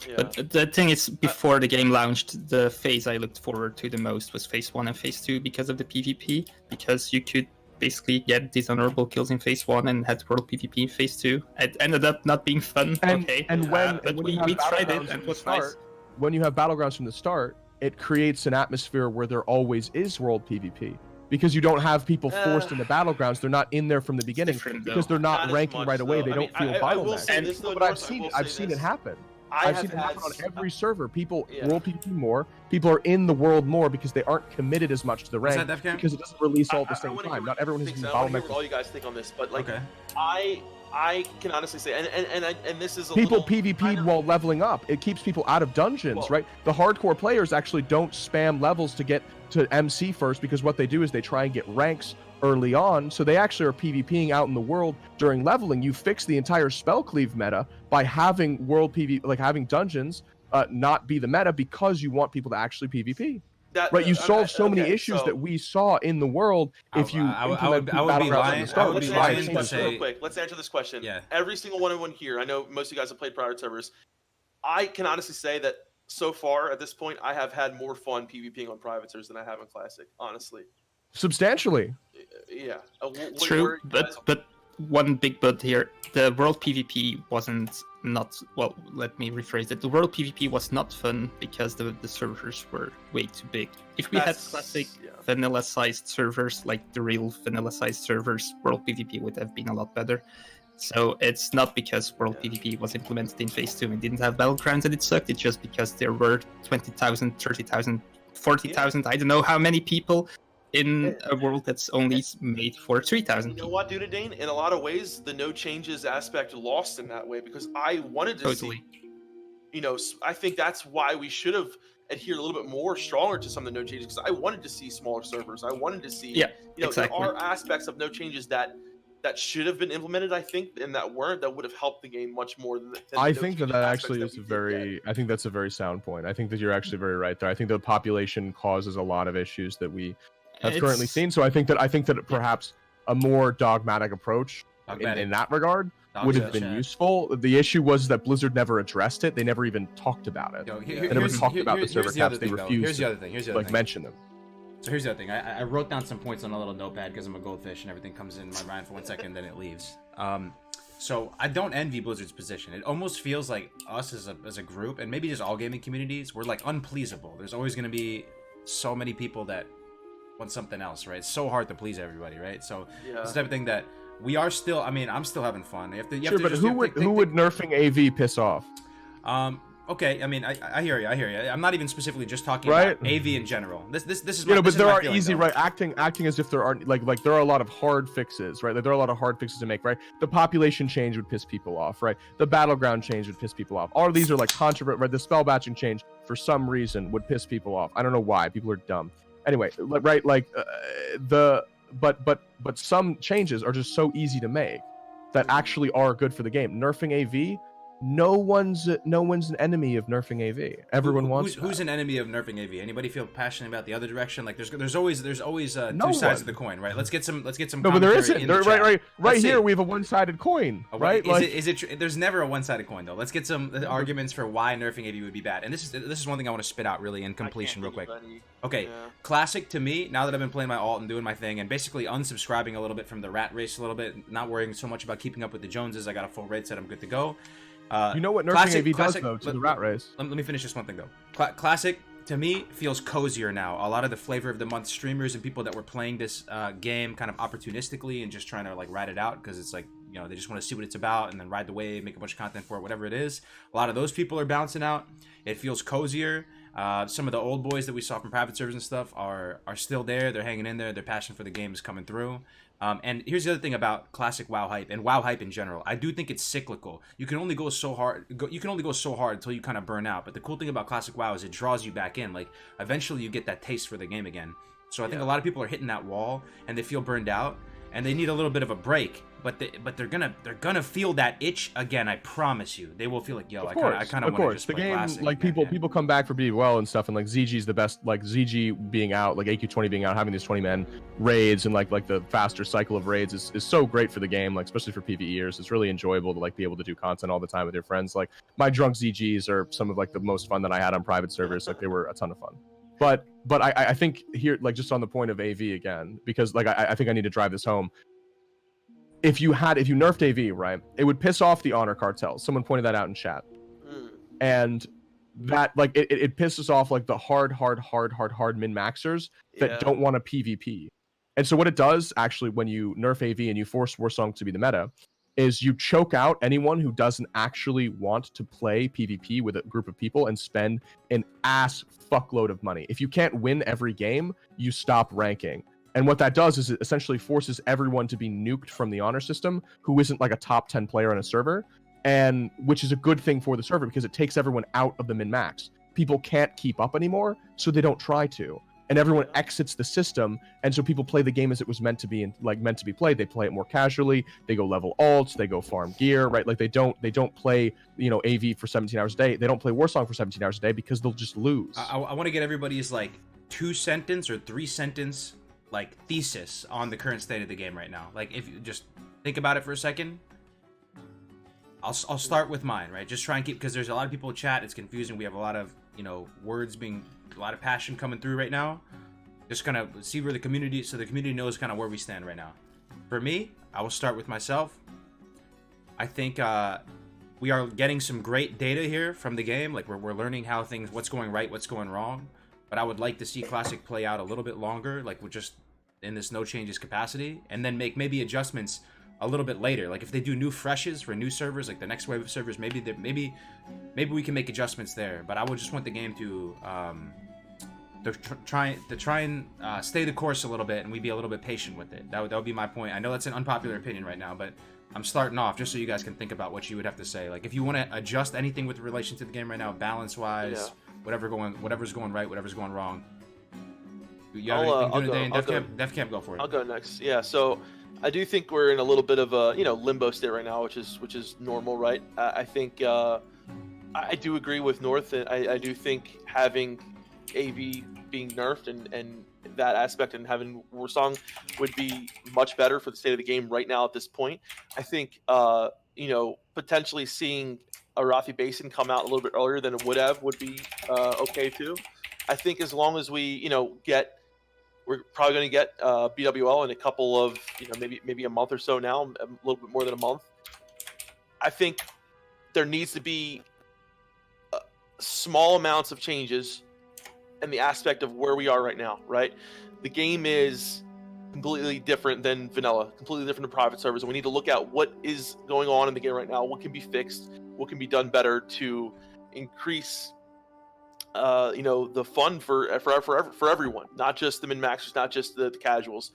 Yeah. But the thing is, before the game launched, the phase I looked forward to the most was phase 1 and phase 2 because of the PvP, because you could basically get dishonorable kills in phase 1 and had world PvP in phase 2. It ended up not being fun, And okay. when but when we you have tried Battlegrounds it from and the it was start, nice. when you have Battlegrounds from the start, it creates an atmosphere where there always is world PvP. Because you don't have people forced into Battlegrounds. They're not in there from the beginning different, because though. they're not Not as ranking much, right away. though. They I don't mean, feel I will bottlenecked. say this, though, But I've North, I seen will I've say seen this. it happen. I I've have seen it happen on had every server. People Yeah. world PvP more. People are in the world more because they aren't committed as much to the Was rank that Defcam? because it doesn't release all at the I same wanna time. hear Not everyone is what being you think, so I wanna hear bottlenecked. what all you guys think on this, but like Okay. I can honestly say, and this is a People little, PvP'd while leveling up. It keeps people out of dungeons, Well- right? The hardcore players actually don't spam levels to get to MC first because what they do is they try and get ranks early on. So they actually are PvPing out in the world during leveling. You fix the entire spell cleave meta by having world PvP, like having dungeons not be the meta because you want people to actually PvP. Right, you solve so many issues that we saw in the world if you I would implement be Battlegrounds lying- from I the would start, be which is Let's why lying answer it this to changes. question say- real quick. Let's answer this question. Yeah. Every single one here, I know most of you guys have played private servers. I can honestly say that so far at this point, I have had more fun PvPing on private servers than I have in Classic. Honestly, Substantially. yeah. True, but one big but here, the world PvP wasn't not well. Let me rephrase it. The world PvP was not fun because the servers were way too big. If we had classic vanilla-sized servers, like the real vanilla-sized servers, world PvP would have been a lot better. So it's not because world PvP was implemented in phase 2 and didn't have battlegrounds and it sucked. It's just because there were 20,000, 30,000, 40,000. I don't know how many people in a world that's only made for 3,000 You know people. what, Dude Dane? In a lot of ways, the no changes aspect lost in that way because I wanted to Totally. see. I think that's why we should have adhered a little bit more stronger to some of the no changes because I wanted to see smaller servers. I wanted to see. Yeah, exactly. There are aspects of no changes that should have been implemented, I think, and that weren't. That would have helped the game much more than. I think that actually is I think that's a very sound point. I think that you're actually very right there. I think the population causes a lot of issues that we have currently seen. So I think that perhaps a more dogmatic approach in that regard would have been useful. The issue was that Blizzard never addressed it. They never even talked about it. They never talked about the server caps. They refused to mention them. So here's the other thing. I wrote down some points on a little notepad because I'm a goldfish and everything comes in my mind for 1 second, then it leaves. So I don't envy Blizzard's position. It almost feels like us as a group, and maybe just all gaming communities, we're like unpleasable. There's always going to be so many people that want something else, right? It's so hard to please everybody, right? So it's the type of thing that we are still. I mean, I'm still having fun. But who would nerfing AV piss off? Okay, I mean, I hear you. I'm not even specifically just talking about AV in general. This is but there are easy right acting as if there aren't like there are a lot of hard fixes, right? Like, there are a lot of hard fixes to make, right? The population change would piss people off, right? The battleground change would piss people off. All of these are like controversial, right? The spell batching change for some reason would piss people off. I don't know why. People are dumb. Anyway, right? Like but some changes are just so easy to make that actually are good for the game. Nerfing AV. No one's an enemy of nerfing AV. Everyone wants. Who's an enemy of nerfing AV? Anybody feel passionate about the other direction? Like there's always two sides of the coin, right? Let's get some. No, but there isn't. Right here we have a one-sided coin, right? Is it? There's never a one-sided coin though. Let's get some arguments for why nerfing AV would be bad. And this is one thing I want to spit out really in completion real quick. Okay, classic to me. Now that I've been playing my alt and doing my thing, and basically unsubscribing a little bit from the rat race a little bit, not worrying so much about keeping up with the Joneses. I got a full raid set. I'm good to go. You know what nerfing AV does though to the rat race. Let me finish this one thing though. Classic to me feels cozier now. A lot of the flavor of the month streamers and people that were playing this game kind of opportunistically and just trying to like ride it out because it's like they just want to see what it's about and then ride the wave, make a bunch of content for it, whatever it is. A lot of those people are bouncing out. It feels cozier. Some of the old boys that we saw from private servers and stuff are still there. They're hanging in there. Their passion for the game is coming through. And here's the other thing about classic WoW hype and WoW hype in general. I do think it's cyclical. You can only go so hard. You can only go so hard until you kind of burn out. But the cool thing about classic WoW is it draws you back in. Like eventually you get that taste for the game again. So I think a lot of people are hitting that wall and they feel burned out and they need a little bit of a break. But they're gonna feel that itch again. I promise you, they will feel like I kind of want to just play classic. Like people come back for BBL and stuff, and like ZG's the best. Like ZG being out, like AQ20 being out, having these 20-man raids and like the faster cycle of raids is so great for the game. Like especially for PvEers, it's really enjoyable to like be able to do content all the time with your friends. Like my drunk ZGs are some of like the most fun that I had on private servers. Like they were a ton of fun. But I think here, like just on the point of AV again, because like I think I need to drive this home. If you nerfed AV, right, it would piss off the honor cartels. Someone pointed that out in chat. And that like it pisses off like the hard min-maxers that don't want a PvP. And so what it does actually when you nerf AV and you force Warsong to be the meta is you choke out anyone who doesn't actually want to play PvP with a group of people and spend an ass fuckload of money. If you can't win every game, you stop ranking. And what that does is it essentially forces everyone to be nuked from the honor system who isn't like a top 10 player on a server, and which is a good thing for the server because it takes everyone out of the min-max. People can't keep up anymore, so they don't try to. And everyone exits the system, and so people play the game as it was meant to be and like meant to be played. They play it more casually. They go level alts, they go farm gear, right? Like they don't play, AV for 17 hours a day. They don't play Warsong for 17 hours a day because they'll just lose. I want to get everybody's like 2-sentence or 3-sentence like thesis on the current state of the game right now. Like if you just think about it for a second, I'll start with mine, right? Just try and keep, because there's a lot of people in chat. It's confusing. We have a lot of words being, a lot of passion coming through right now. Just kind of see where the community, so the community knows kind of where we stand right now. For me, I will start with myself. I think we are getting some great data here from the game. Like we're learning how what's going right, what's going wrong. But I would like to see Classic play out a little bit longer, like we're just in this no changes capacity, and then make maybe adjustments a little bit later. Like if they do new freshes for new servers, like the next wave of servers, maybe we can make adjustments there. But I would just want the game to to try and stay the course a little bit, and we be a little bit patient with it. That would be my point. I know that's an unpopular opinion right now, but I'm starting off just so you guys can think about what you would have to say. Like, if you want to adjust anything with relation to the game right now, balance-wise, whatever's going right, whatever's going wrong. You have anything to do today in Def Camp? Go for it. I'll go next. Yeah, so I do think we're in a little bit of a limbo state right now, which is normal, right? I think I do agree with North, and I do think having AV being nerfed and that aspect and having Warsong would be much better for the state of the game right now at this point. I think potentially seeing Arathi Basin come out a little bit earlier than it would have would be okay too. I think as long as we we're probably going to get BWL in a couple of maybe a month or so now, a little bit more than a month. I think there needs to be small amounts of changes in the aspect of where we are right now, right? The game is completely different than vanilla, completely different than private servers, and we need to look at what is going on in the game right now, what can be fixed, what can be done better to increase the fun for everyone, not just the min-maxers, not just the casuals.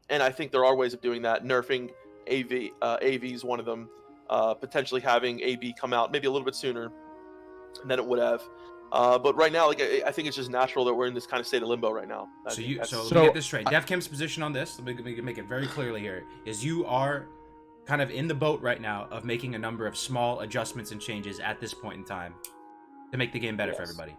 And I think there are ways of doing that. Nerfing AV is one of them. Potentially having AB come out maybe a little bit sooner than it would have. But right now, I think it's just natural that we're in this kind of state of limbo right now. So let me get this straight. Def Camp's position on this, let me make it very clearly here, is you are kind of in the boat right now of making a number of small adjustments and changes at this point in time to make the game better for everybody.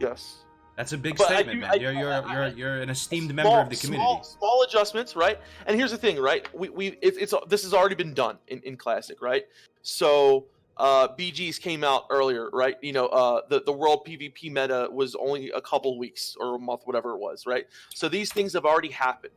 Yes. That's a big statement, man. You're an esteemed member of the community. Small adjustments, right? And here's the thing, right? This has already been done in Classic, right? So BGs came out earlier, right? The world PvP meta was only a couple weeks or a month, whatever it was, right? So these things have already happened.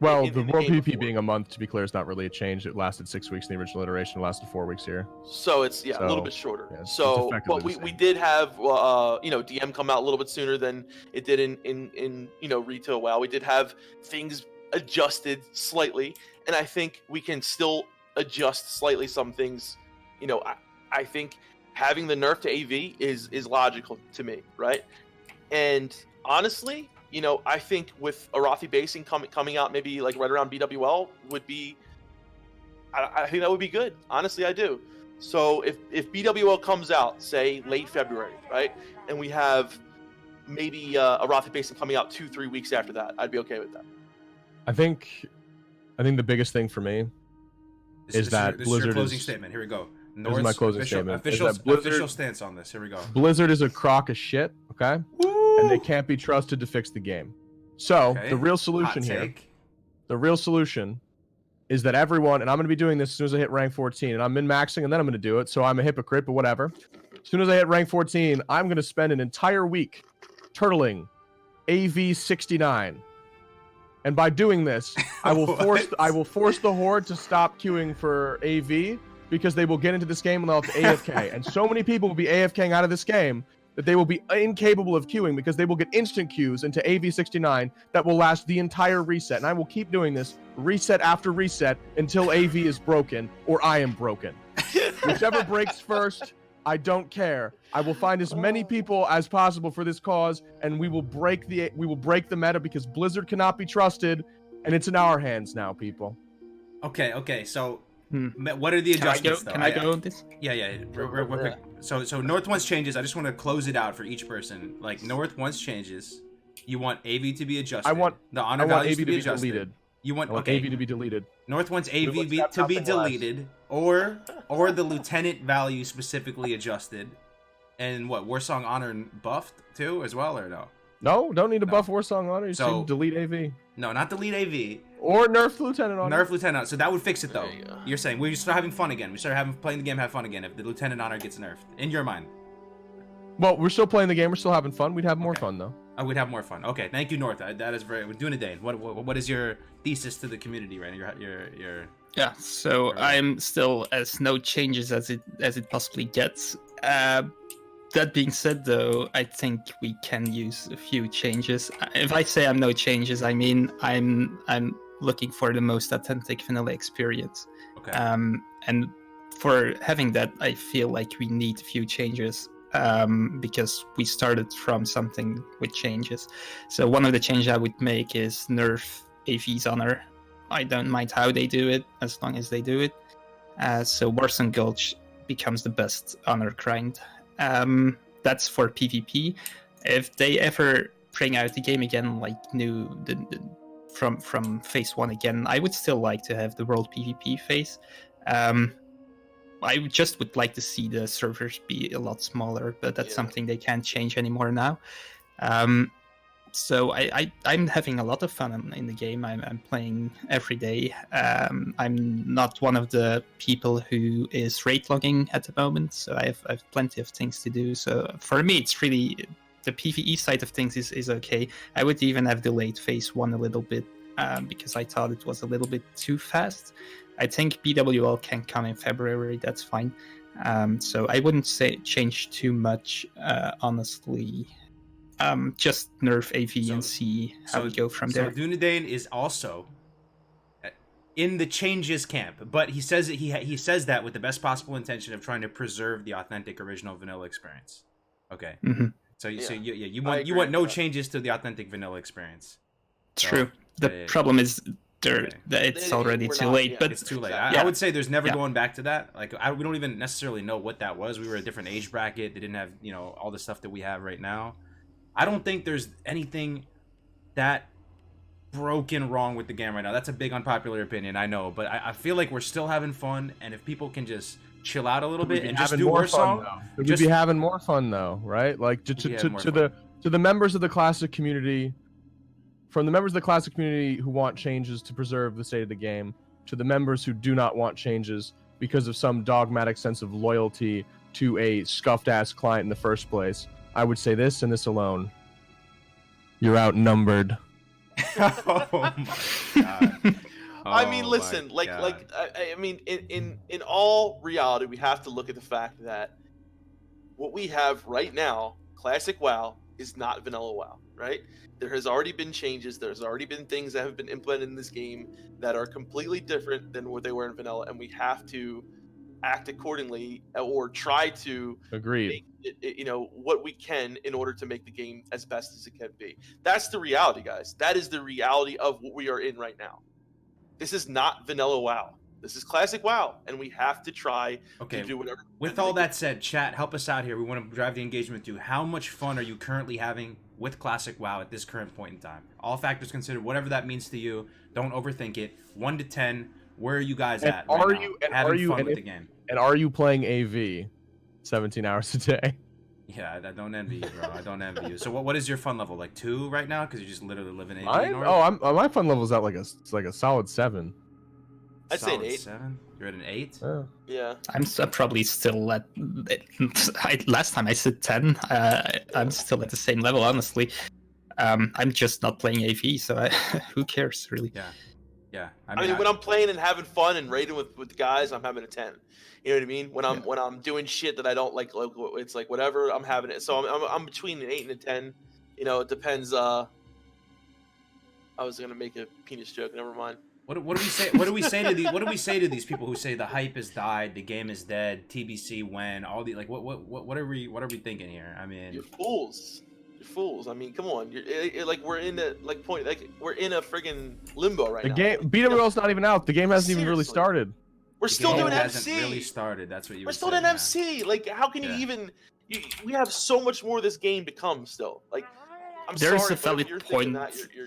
Well, the world PvP being a month, to be clear, is not really a change. It lasted 6 weeks in the original iteration. It lasted 4 weeks here. So it's a little bit shorter. Yeah, but we did have DM come out a little bit sooner than it did in retail WoW. We did have things adjusted slightly, and I think we can still adjust slightly some things. I think having the nerf to AV is logical to me, right? And honestly, I think with Arathi Basin coming out maybe like right around BWL would be, I think that would be good. Honestly, I do. So if BWL comes out, say late February, right, and we have maybe Arathi Basin coming out 2-3 weeks after that, I'd be okay with that. I think the biggest thing for me is that this Blizzard is your closing statement. Here we go. This is my closing statement. Official stance on this. Here we go. Blizzard is a crock of shit, okay? Woo! And they can't be trusted to fix the game. So the real solution here, is that everyone, and I'm going to be doing this as soon as I hit rank 14, and I'm min-maxing, and then I'm going to do it, so I'm a hypocrite, but whatever. As soon as I hit rank 14, I'm going to spend an entire week turtling AV 69. And by doing this, I will force the Horde to stop queuing for AV, because they will get into this game and they'll have to AFK. And so many people will be AFKing out of this game that they will be incapable of queuing because they will get instant queues into AV69 that will last the entire reset. And I will keep doing this reset after reset until AV is broken or I am broken. Whichever breaks first, I don't care. I will find as many people as possible for this cause, and we will break the meta because Blizzard cannot be trusted, and it's in our hands now, people. Okay, so what are the adjustments, though? Can I go on this? Yeah. Real quick. So North wants changes. I just want to close it out for each person. Like, North wants changes. You want AV to be adjusted. I want the honor values AV to be adjusted. Deleted. You want AV to be deleted. North wants AV to be deleted, or the lieutenant value specifically adjusted. And what, Warsong Honor buffed too as well, or no? No, don't need to buff Warsong Honor. You should delete AV. No, not delete AV. Or nerf Lieutenant Honor. Nerf Lieutenant Honor. So that would fix it, though. You're saying we start having fun again. We start playing the game, have fun again if the Lieutenant Honor gets nerfed. In your mind. Well, we're still playing the game. We're still having fun. We'd have more fun, though. Oh, we'd have more fun. Okay, thank you, North. That is very... We're doing a day. What is your thesis to the community right now? Your Yeah, so I'm still as no changes as it possibly gets. That being said, though, I think we can use a few changes. If I say I'm no changes, I mean I'm looking for the most authentic vanilla experience. Okay. And for having that, I feel like we need a few changes. because we started from something with changes. So one of the changes I would make is nerf AV's honor. I don't mind how they do it as long as they do it. So Warsong Gulch becomes the best honor grind. That's for PvP. If they ever bring out the game again, like from phase 1 again, I would still like to have the world PvP phase. I just would like to see the servers be a lot smaller, but that's something they can't change anymore now. So I'm having a lot of fun in the game. I'm playing every day. I'm not one of the people who is rate logging at the moment, so I have plenty of things to do. So for me, it's really the PvE side of things is okay. I would even have delayed phase 1 a little bit because I thought it was a little bit too fast. I think BWL can come in February. That's fine. So I wouldn't say change too much, honestly. Just nerf AV and see how we go from there. So Dunedain is also in the changes camp, but he says that he says that with the best possible intention of trying to preserve the authentic original vanilla experience. Okay. Mm-hmm. So you want no changes to the authentic vanilla experience. True. The problem is it's already too late. But it's too late. I would say there's never going back to that. Like we don't even necessarily know what that was. We were a different age bracket. They didn't have all the stuff that we have right now. I don't think there's anything that broken wrong with the game right now. That's a big unpopular opinion, I know, but I feel like we're still having fun, and if people can just chill out a little bit and just do Warsong, we'd be having more fun though, right? Like to the members of the classic community, from the members of the classic community who want changes to preserve the state of the game, to the members who do not want changes because of some dogmatic sense of loyalty to a scuffed ass client in the first place. I would say this and this alone. You're outnumbered. Oh my god. I mean, listen, I mean, in all reality, we have to look at the fact that what we have right now, Classic WoW, is not Vanilla WoW, right? There has already been changes. There's already been things that have been implemented in this game that are completely different than what they were in Vanilla, and we have to act accordingly or try to make it, what we can in order to make the game as best as it can be. That's the reality, guys. That is the reality of what we are in right now. This is not Vanilla WoW. This is Classic WoW, and we have to try to do whatever. With all that said, chat, help us out here. We want to drive the engagement with you. How much fun are you currently having with Classic WoW at this current point in time? All factors considered, whatever that means to you, don't overthink it. 1 to 10, where are you guys at right now? Having fun with the game. And are you playing AV 17 hours a day? Yeah, I don't envy you, bro. I don't envy you. So what is your fun level? Like 2 right now? Because you just literally live in AV. My fun level's at like a solid 7. I'd say an 8. 7? You're at an 8? Yeah. I'm probably still at. Last time I said 10. I'm still at the same level, honestly. I'm just not playing AV, so who cares, really? Yeah. I mean, when I'm playing and having fun and raiding with the guys, I'm having a 10. You know what I mean? When I'm doing shit that I don't like, it's like whatever, I'm having it. So I'm between an 8 and a 10. It depends. I was gonna make a penis joke. Never mind. What do we say? What do we say to these people who say the hype has died, the game is dead, TBC when all the what are we thinking here? I mean, you're fools. I mean, come on. You're like we're in a we're in a friggin' limbo right now. The game BWL's not even out. The game hasn't even really started. We're still doing MC. Hasn't really started. That's what you. We're still doing MC. Like, how can you even? We have so much more of this game to come still. Like, There's a valid point.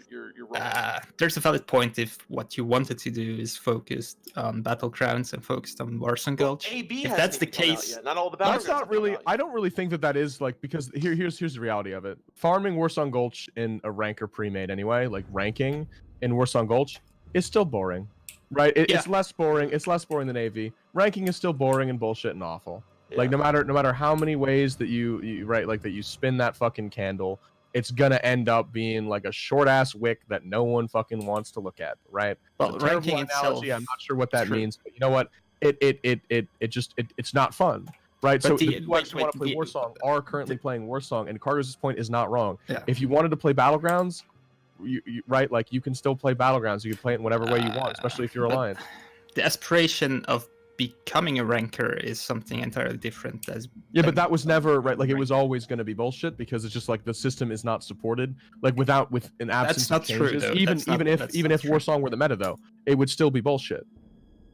You're wrong. There's a valid point if what you wanted to do is focused on Battlegrounds and focused on Warsong Gulch. If that's the case, not all the Battlegrounds. That's not really. I don't really think that is like, because here's the reality of it. Farming Warsong Gulch in a ranker pre-made anyway, like ranking in Warsong Gulch, is still boring, right? It's less boring. It's less boring than AV. Ranking is still boring and bullshit and awful. Yeah. Like no matter how many ways that you right, like that you spin that fucking candle, it's gonna end up being like a short ass wick that no one fucking wants to look at, right? Well, ranking itself, I'm not sure what that means, but you know what? It's not fun, right? But so if you want to play Warsong, are currently playing Warsong, and Carter's point is not wrong. Yeah. If you wanted to play Battlegrounds, you right, like you can still play Battlegrounds. You can play it in whatever way you want, especially if you're Alliance. The aspiration of becoming a ranker is something entirely different. But that was never right. Like it was always going to be bullshit because it's just like the system is not supported. Like with an absence of changes, even if Warsong were the meta though, it would still be bullshit.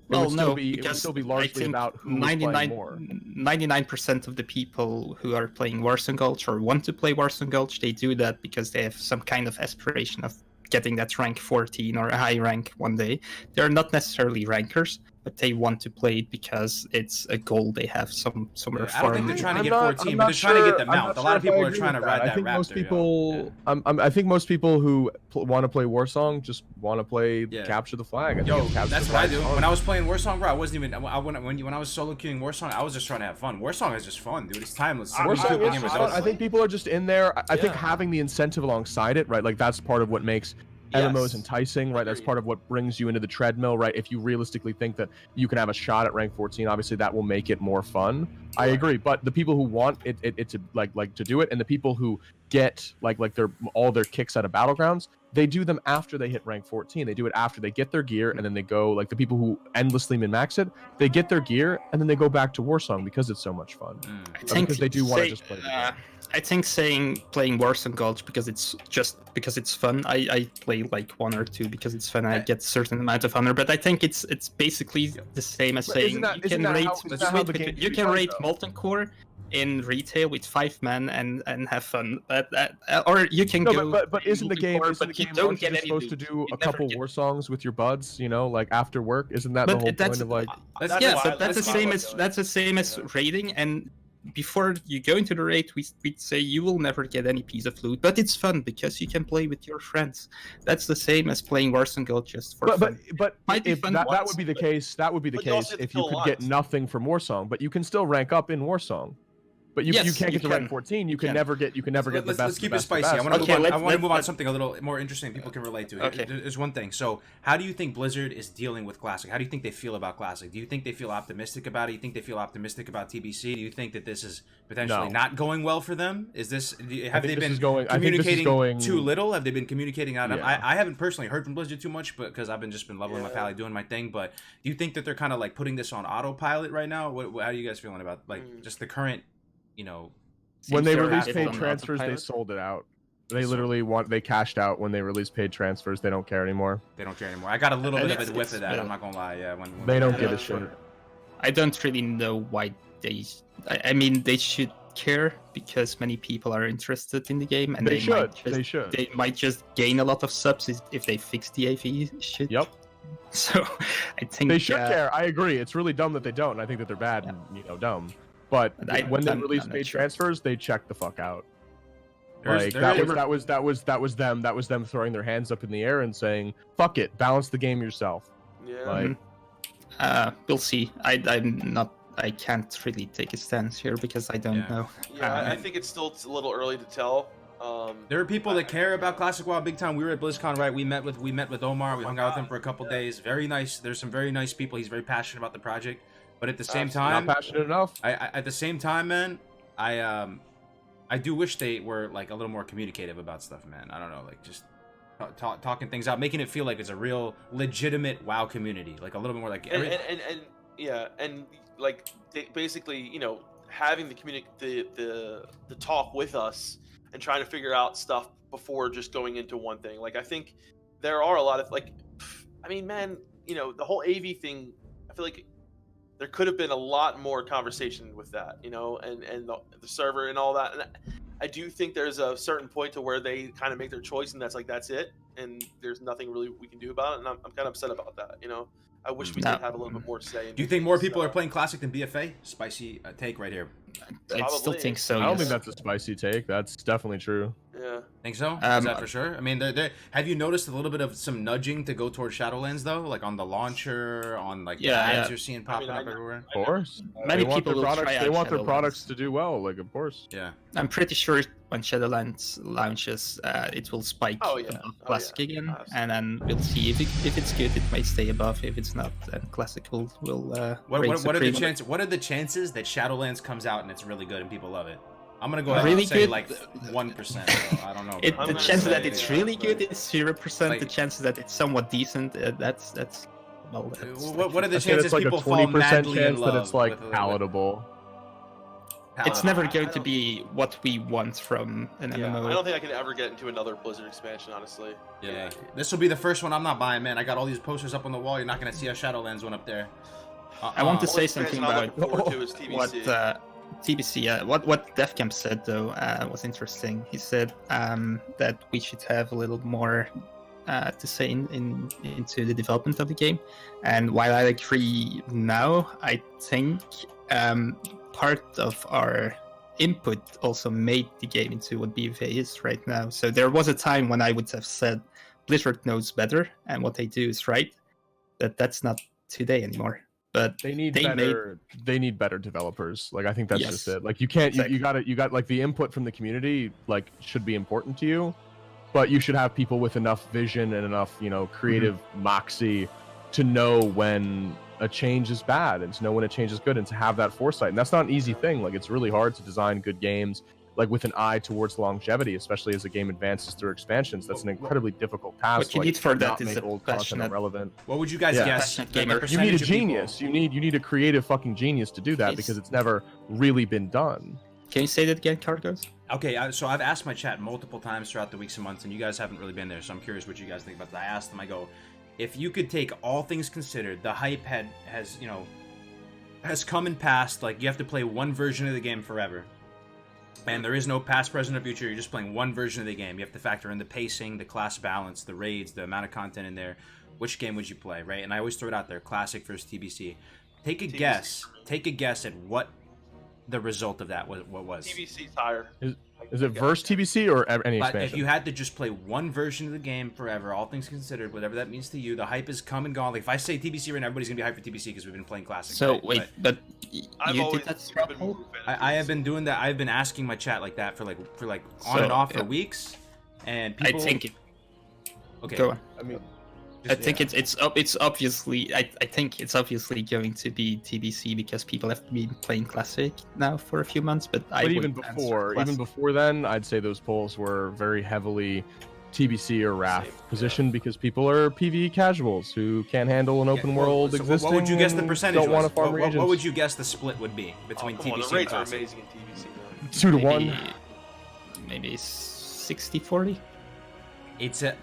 It would still be largely about who was playing more. 99% of the people who are playing Warsong Gulch or want to play Warsong Gulch, they do that because they have some kind of aspiration of getting that rank 14 or a high rank one day. They're not necessarily rankers, but they want to play it because it's a goal they have somewhere. I don't think they're trying to get 14, but they're trying to get the mount. A lot of people are trying to ride that raptor. I think most people who want to play Warsong just want to play capture the flag. That's what I do. When I was playing Warsong, bro, I wasn't even. When I was solo queuing Warsong, I was just trying to have fun. Warsong is just fun, dude. It's timeless. I think people are just in there. I think having the incentive alongside it, right? Like that's part of what makes MMOs enticing, right? That's part of what brings you into the treadmill, right? If you realistically think that you can have a shot at rank 14, obviously that will make it more fun. I agree, but the people who want it to like to do it, and the people who get like all their kicks out of Battlegrounds, they do them after they hit rank 14. They do it after they get their gear, and then they go like the people who endlessly min-max it, they get their gear and then they go back to Warsong because it's so much fun. Because they do want to just play the game. I think playing Warsong Gulch because it's fun. I play like 1 or 2 because it's fun. I get a certain amount of honor, but I think it's basically the same as saying you can rate Molten Core in retail with 5 men and have fun. Or you can go. But isn't the game? Don't get supposed to do a couple Warsongs with your buds? You know, like after work. Isn't that the whole point of like? That's the same as raiding. And before you go into the raid, we'd say you will never get any piece of loot, but it's fun because you can play with your friends. That's the same as playing Warsong Gulch just for fun. But if that would be the case, if you could get nothing from Warsong, but you can still rank up in Warsong. But you can't get to rank 14. You can never get the best. Let's keep it spicy. I want to move on to something a little more interesting people can relate to. Okay. There's one thing. So, how do you think Blizzard is dealing with Classic? How do you think they feel about Classic? Do you think they feel optimistic about it? Do you think they feel optimistic about TBC? Do you think that this is potentially not going well for them? Have they been communicating too little? Have they been communicating out? I haven't personally heard from Blizzard too much, but because I've been leveling my pally, doing my thing. But do you think that they're kind of like putting this on autopilot right now? How are you guys feeling about just the current? When they released paid transfers, they sold it out. They literally they cashed out when they released paid transfers. They don't care anymore. I got a little bit of a whiff of that. I'm not gonna lie. Yeah, when they don't give a shit. I don't really know why they. I mean, they should care because many people are interested in the game, and they should. They might just gain a lot of subs if they fix the AV shit. Yep. So, I think they should care. I agree. It's really dumb that they don't. And I think that they're bad and dumb. But when they released paid transfers, they checked the fuck out. That was them. That was them throwing their hands up in the air and saying, "Fuck it, balance the game yourself." Yeah. We'll see. I can't really take a stance here because I don't know. Yeah, I think it's still a little early to tell. There are people that care about Classic WoW big time. We were at BlizzCon, right? We met with Omar. We hung out with him for a couple days. Very nice. There's some very nice people. He's very passionate about the project. But at the same time, not passionate enough. At the same time, man, I do wish they were like a little more communicative about stuff, man. I don't know, like just talking things out, making it feel like it's a real legitimate WoW community, like a little bit more like. And like basically, having the talk with us and trying to figure out stuff before just going into one thing. Like I think there are a lot of man, the whole AV thing. I feel like there could have been a lot more conversation with that, and the server and all that. And I do think there's a certain point to where they kind of make their choice, and that's it, and there's nothing really we can do about it. And I'm kind of upset about that. I wish we did have a little bit more say. Do you think more people are playing Classic than BFA? Spicy take right here. I still think so. I don't think that's a spicy take. That's definitely true. Yeah. Think so? Is that for sure? I mean, have you noticed a little bit of some nudging to go towards Shadowlands though, like on the launcher, on like the ads you're seeing popping up everywhere? Of course. Many people will try out They want their products to do well, like of course. Yeah. I'm pretty sure when Shadowlands launches, it will spike Classic again, and then we'll see if it's good, it may stay above. If it's not, then Classic will. What are the chances? What are the chances that Shadowlands comes out and it's really good and people love it? I'm gonna go ahead and say like 1%. I don't know. The chances that it's really good is 0%. The chances that it's somewhat decent, that's well, that's What are the I said chances it's like a people fall 20% madly in chance that love it's like with palatable. It's palatable? never going to be what we want from an Yeah, MMO. I don't think I can ever get into another Blizzard expansion, honestly. Yeah, this will be the first one I'm not buying, man. I got all these posters up on the wall. You're not gonna see a Shadowlands one up there. I want to Only say expansion something I'm about looking forward to is what TBC. TBC. What DevCamp said though was interesting. He said that we should have a little more to say into the development of the game. And while I agree now, I think part of our input also made the game into what BFA is right now. So there was a time when I would have said Blizzard knows better and what they do is right, but that's not today anymore. But They need better developers. Like I think that's just it. Like you can't you got like the input from the community like should be important to you, but you should have people with enough vision and enough, creative moxie to know when a change is bad and to know when a change is good and to have that foresight. And that's not an easy thing. Like it's really hard to design good games like with an eye towards longevity, especially as the game advances through expansions. That's an incredibly difficult task. What you need for that is a old content passionate, relevant. What would you guys guess? Gamer. You need a genius. You need a creative fucking genius to do that because it's never really been done. Can you say that again, Cargos? Okay, so I've asked my chat multiple times throughout the weeks and months, and you guys haven't really been there, so I'm curious what you guys think about that. I asked them, I go, if you could take all things considered, the hype has come and passed, like you have to play one version of the game forever. And there is no past, present, or future. You're just playing one version of the game. You have to factor in the pacing, the class balance, the raids, the amount of content in there. Which game would you play, right? And I always throw it out there, classic versus TBC. Take a guess. Take a guess at what the result of that was. TBC's higher. Is it versus TBC or any But expansion? if you had to just play one version of the game forever, all things considered, whatever that means to you, the hype has come and gone. Like if I say TBC right now, everybody's gonna be hyped for TBC because we've been playing classic. So right? wait, but you did that straw poll? I have been doing that. I've been asking my chat like that for like on and off for weeks, and people. I think it. Okay. Go on. I mean, I think it's obviously I think it's obviously going to be TBC because people have been playing classic now for a few months. But even before then, I'd say those polls were very heavily TBC or Wrath positioned because people are PvE casuals who can't handle an open world existing. What would you guess the percentage? Don't want to farm regions. What would you guess the split would be between TBC and the rates are classic? amazing in TBC. Though. 2 to 1. Maybe 60-40. It's an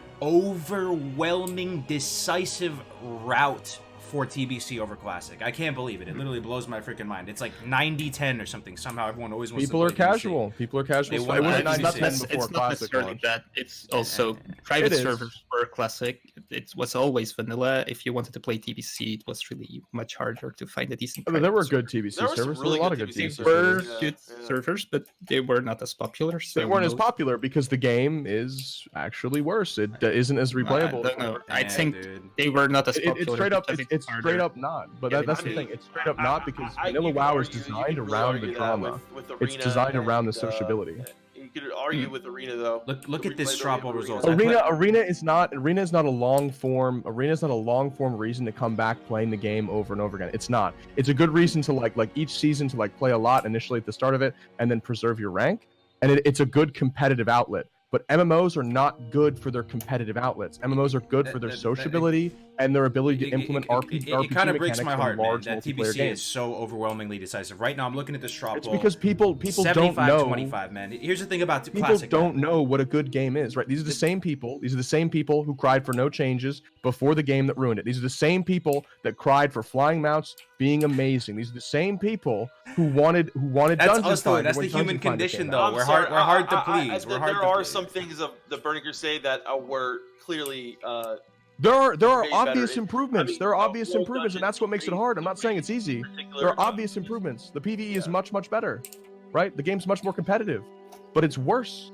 overwhelming, decisive rout for TBC over Classic. I can't believe it. It literally blows my freaking mind. It's like 90-10 or something. Somehow everyone always wants People to play are casual. TBC. People are casual. They So it want wasn't TBC. 90-10 before It's not Classic necessarily launched. that. It's also private It is. servers for Classic. It was always vanilla. If you wanted to play TBC, it was really much harder to find a decent. I mean, there were private good TBC There were some servers. really There were a lot of good good TBC TBC servers. Were servers. good servers, but they were not as popular. So They weren't as most- popular because the game is actually worse. It isn't as replayable. I don't know. I Yeah, think dude. they were not as It's popular. straight up. because It's straight harder. up not. But Yeah, that's I the mean, thing. It's straight up not because I- Vanilla you could WoW is argue- you designed could really around the argue that drama. with It's Arena designed around the and, sociability. You could argue with Arena though. Look at this Replay straw the poll Arena. results. I put- Arena is not a long form. Arena is not a long form reason to come back playing the game over and over again. It's not. It's a good reason to like each season to like play a lot initially at the start of it and then preserve your rank. And it's a good competitive outlet. But MMOs are not good for their competitive outlets. MMOs are good for their sociability and their ability to implement RPG It kind of breaks mechanics my in heart, man, large that multiplayer TBC games. is so overwhelmingly decisive. Right now, I'm looking at the straw It's poll. because people don't know. 75-25, man. Here's the thing about People Classic. don't know what a good game is, right? These are the same people. These are the same people who cried for no changes before the game that ruined it. These are the same people that cried for flying mounts being amazing. These are the same people who wanted That's Dungeon us, though. Finder That's when the human Dungeon Finder condition, came though. out. We're hard to please. We're hard there to are please. some things of the Burning Crusade that were clearly. There are made obvious better. improvements. I mean, there are obvious World improvements, and Dungeon that's what makes it hard. I'm not saying it's easy. particular, There are obvious improvements. The PvE is much better, right? The game's much more competitive, but it's worse.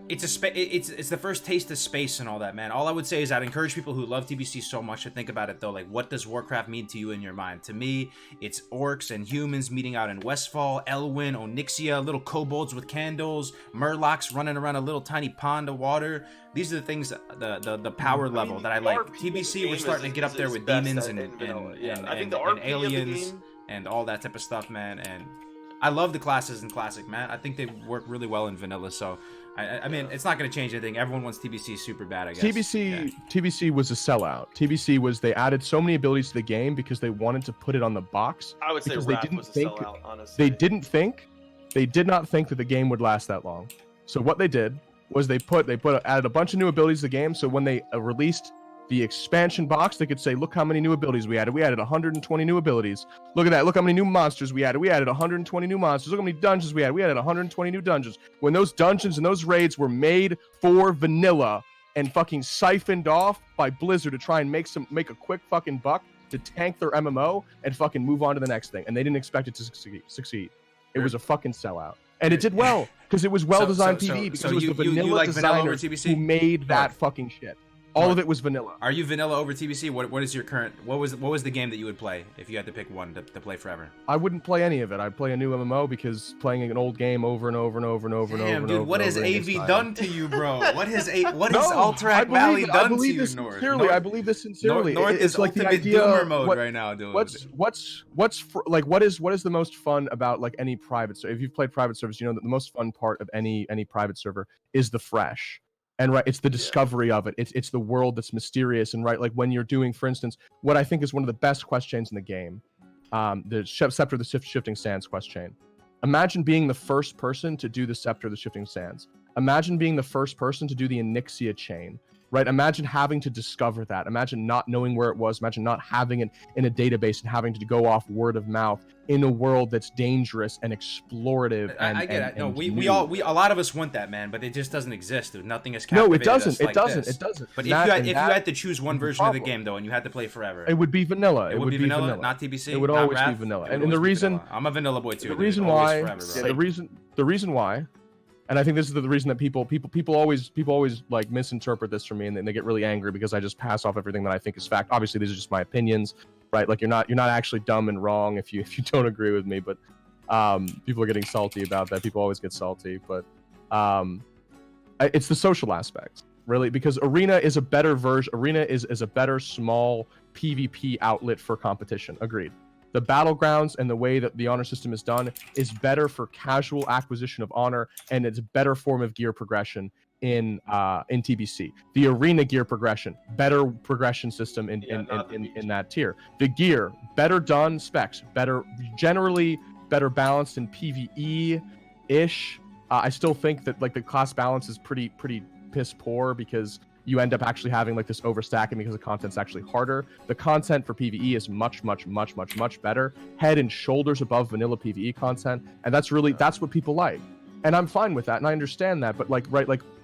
It's the first taste of space and all that, man. All I would say is I'd encourage people who love TBC so much to think about it, though. Like, what does Warcraft mean to you in your mind? To me, it's orcs and humans meeting out in Westfall, Elwyn, Onyxia, little kobolds with candles, murlocs running around a little tiny pond of water. These are the things, the power level that I like. TBC, we're starting to get up there with demons and I think the RP aliens of the game, and all that type of stuff, man. And I love the classes in Classic, man. I think they work really well in Vanilla. So, I mean, it's not going to change anything. Everyone wants TBC super bad, I guess. TBC was a sellout. TBC was they added so many abilities to the game because they wanted to put it on the box. I would say Wrath was a sellout, honestly. They did not think that the game would last that long. So what they did was they added a bunch of new abilities to the game. So when they released the expansion box, they could say, look how many new abilities we added. We added 120 new abilities. Look at that. Look how many new monsters we added. We added 120 new monsters. Look how many dungeons we added. We added 120 new dungeons. When those dungeons and those raids were made for vanilla and fucking siphoned off by Blizzard to try and make a quick fucking buck to tank their MMO and fucking move on to the next thing. And they didn't expect it to succeed. It was a fucking sellout. And it did well because it was well-designed PvE because it was the vanilla designers who made that fucking shit. All of it was vanilla. Are you vanilla over TBC? What is your current? What was the game that you would play if you had to pick one to play forever? I wouldn't play any of it. I'd play a new MMO because playing an old game over and over and over and over and over. Damn, dude, what has AV done to you, bro? What has Alterac Valley done to you, North? I believe this sincerely. North is like the idea boomer mode right now, dude. What is the most fun about like any private server? If you've played private servers, you know that the most fun part of any private server is the fresh. And right, it's the discovery of it. It's the world that's mysterious. And right, like when you're doing, for instance, what I think is one of the best quest chains in the game, the Scepter of the Shifting Sands quest chain. Imagine being the first person to do the Scepter of the Shifting Sands. Imagine being the first person to do the Onyxia chain. Right? Imagine having to discover that. Imagine not knowing where it was. Imagine not having it in a database and having to go off word of mouth in a world that's dangerous and explorative. I get it. No, a lot of us want that, man, but it just doesn't exist, dude. Nothing has captivated No, it doesn't. Us like it doesn't. this. It doesn't. But if you had to choose one version of the game though, and you had to play forever, it would be vanilla. It would be vanilla, not TBC. It would always be vanilla. And the reason I'm a vanilla boy too. The reason why, the reason why. And I think this is the reason that people always like misinterpret this from me, and they get really angry because I just pass off everything that I think is fact. Obviously, these are just my opinions, right? Like you're not actually dumb and wrong if you don't agree with me, but people are getting salty about that. People always get salty, but it's the social aspect, really, because Arena is a better version. Arena is a better small PvP outlet for competition. Agreed. The battlegrounds and the way that the honor system is done is better for casual acquisition of honor, and it's a better form of gear progression in TBC. The arena gear progression, better progression system in that tier. The gear, better done specs, generally better balanced in PvE-ish. I still think that like the class balance is pretty piss poor because you end up actually having like this overstacking because the content's actually harder. The content for PvE is much better, head and shoulders above vanilla PvE content, and that's what people like. And I'm fine with that, and I understand that, but like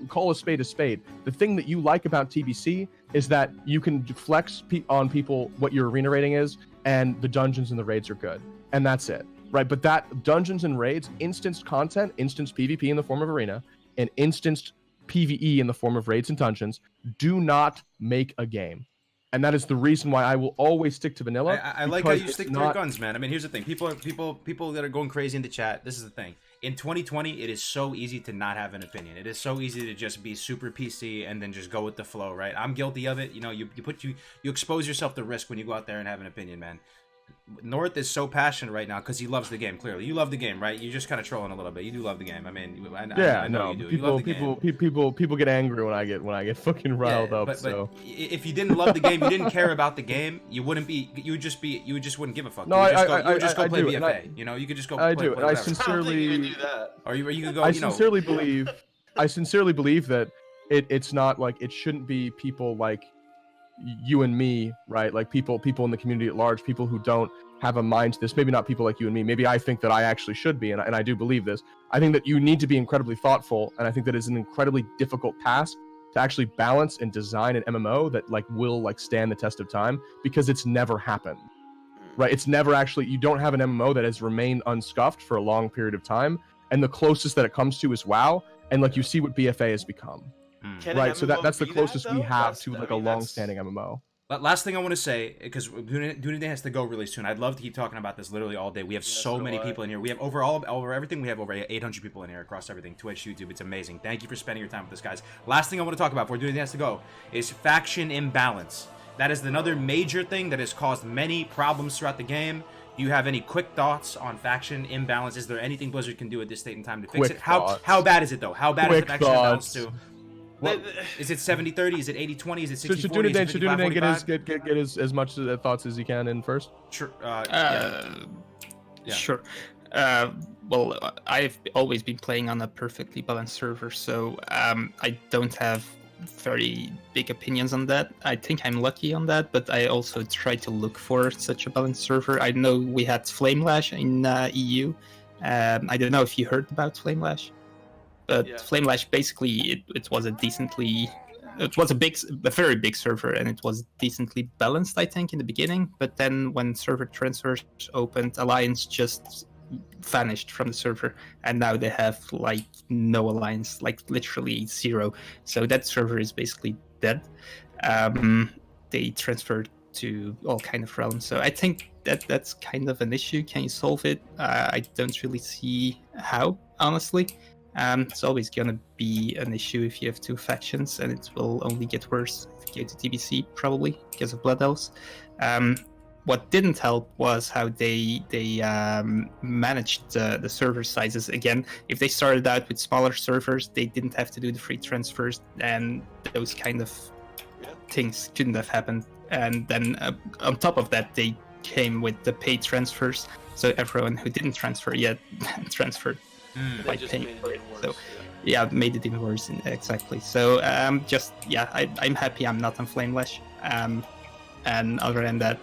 call a spade a spade. The thing that you like about TBC is that you can flex on people what your arena rating is, and the dungeons and the raids are good, and that's it, right? But that dungeons and raids, instanced content, instanced PvP in the form of arena, and instanced PvE in the form of raids and dungeons do not make a game. And that is the reason why I will always stick to vanilla. I like how you stick to your guns, man. I mean, here's the thing. People that are going crazy in the chat, this is the thing. In 2020, it is so easy to not have an opinion. It is so easy to just be super PC and then just go with the flow, right? I'm guilty of it. You know, you expose yourself to risk when you go out there and have an opinion, man. North is so passionate right now because he loves the game. Clearly, you love the game, right? You're just kind of trolling a little bit. You do love the game. I mean, I know you do. People get angry when I get fucking riled up. But if you didn't love the game, you didn't care about the game, you wouldn't be. You just wouldn't give a fuck. No, you would just go play BFA. You know, you could just go. I play, do, and I sincerely do that. Or you could go. I sincerely believe that it's not like it shouldn't be people like you and me, right? Like people in the community at large, people who don't have a mind to this. Maybe not people like you and me. Maybe I think that I actually should be, and I do believe this. I think that you need to be incredibly thoughtful, and I think that is an incredibly difficult task to actually balance and design an MMO that like will like stand the test of time, because it's never happened, right? It's never actually, you don't have an MMO that has remained unscuffed for a long period of time, and the closest that it comes to is WoW, and like you see what BFA has become. Right, so that's the closest we have to like a long-standing MMO. Last thing I want to say, because Dunedin has to go really soon. I'd love to keep talking about this literally all day. We have so many people in here. We have over everything. We have over 800 people in here across everything. Twitch, YouTube. It's amazing. Thank you for spending your time with us, guys. Last thing I want to talk about before Dunedin has to go is faction imbalance. That is another major thing that has caused many problems throughout the game. Do you have any quick thoughts on faction imbalance? Is there anything Blizzard can do at this state in time to fix Quick it? thoughts. How bad is it though? How bad is the faction imbalance thoughts. too? What, is it 70-30? Is it 80-20? Is it 60-40? Should Dunedain get 55-45? get his as much thoughts as he can in first? Sure. Yeah. Sure. Well, I've always been playing on a perfectly balanced server, so I don't have very big opinions on that. I think I'm lucky on that, but I also try to look for such a balanced server. I know we had Flamelash in EU. I don't know if you heard about Flamelash, but Flamelash basically it was a very big server, and it was decently balanced, I think, in the beginning. But then when server transfers opened, Alliance just vanished from the server, and now they have like no alliance, like literally zero. So that server is basically dead. They transferred to all kind of realms. So I think that's kind of an issue. Can you solve it? I don't really see how, honestly. It's always gonna be an issue if you have two factions, and it will only get worse if you go to TBC, probably because of Blood Elves. What didn't help was how they managed the server sizes. Again, if they started out with smaller servers, they didn't have to do the free transfers, and those kind of things couldn't have happened. And then on top of that, they came with the paid transfers, so everyone who didn't transfer yet transferred by paying for it. So yeah, made it even worse. Exactly. So I'm happy I'm not on Flamelash. And other than that,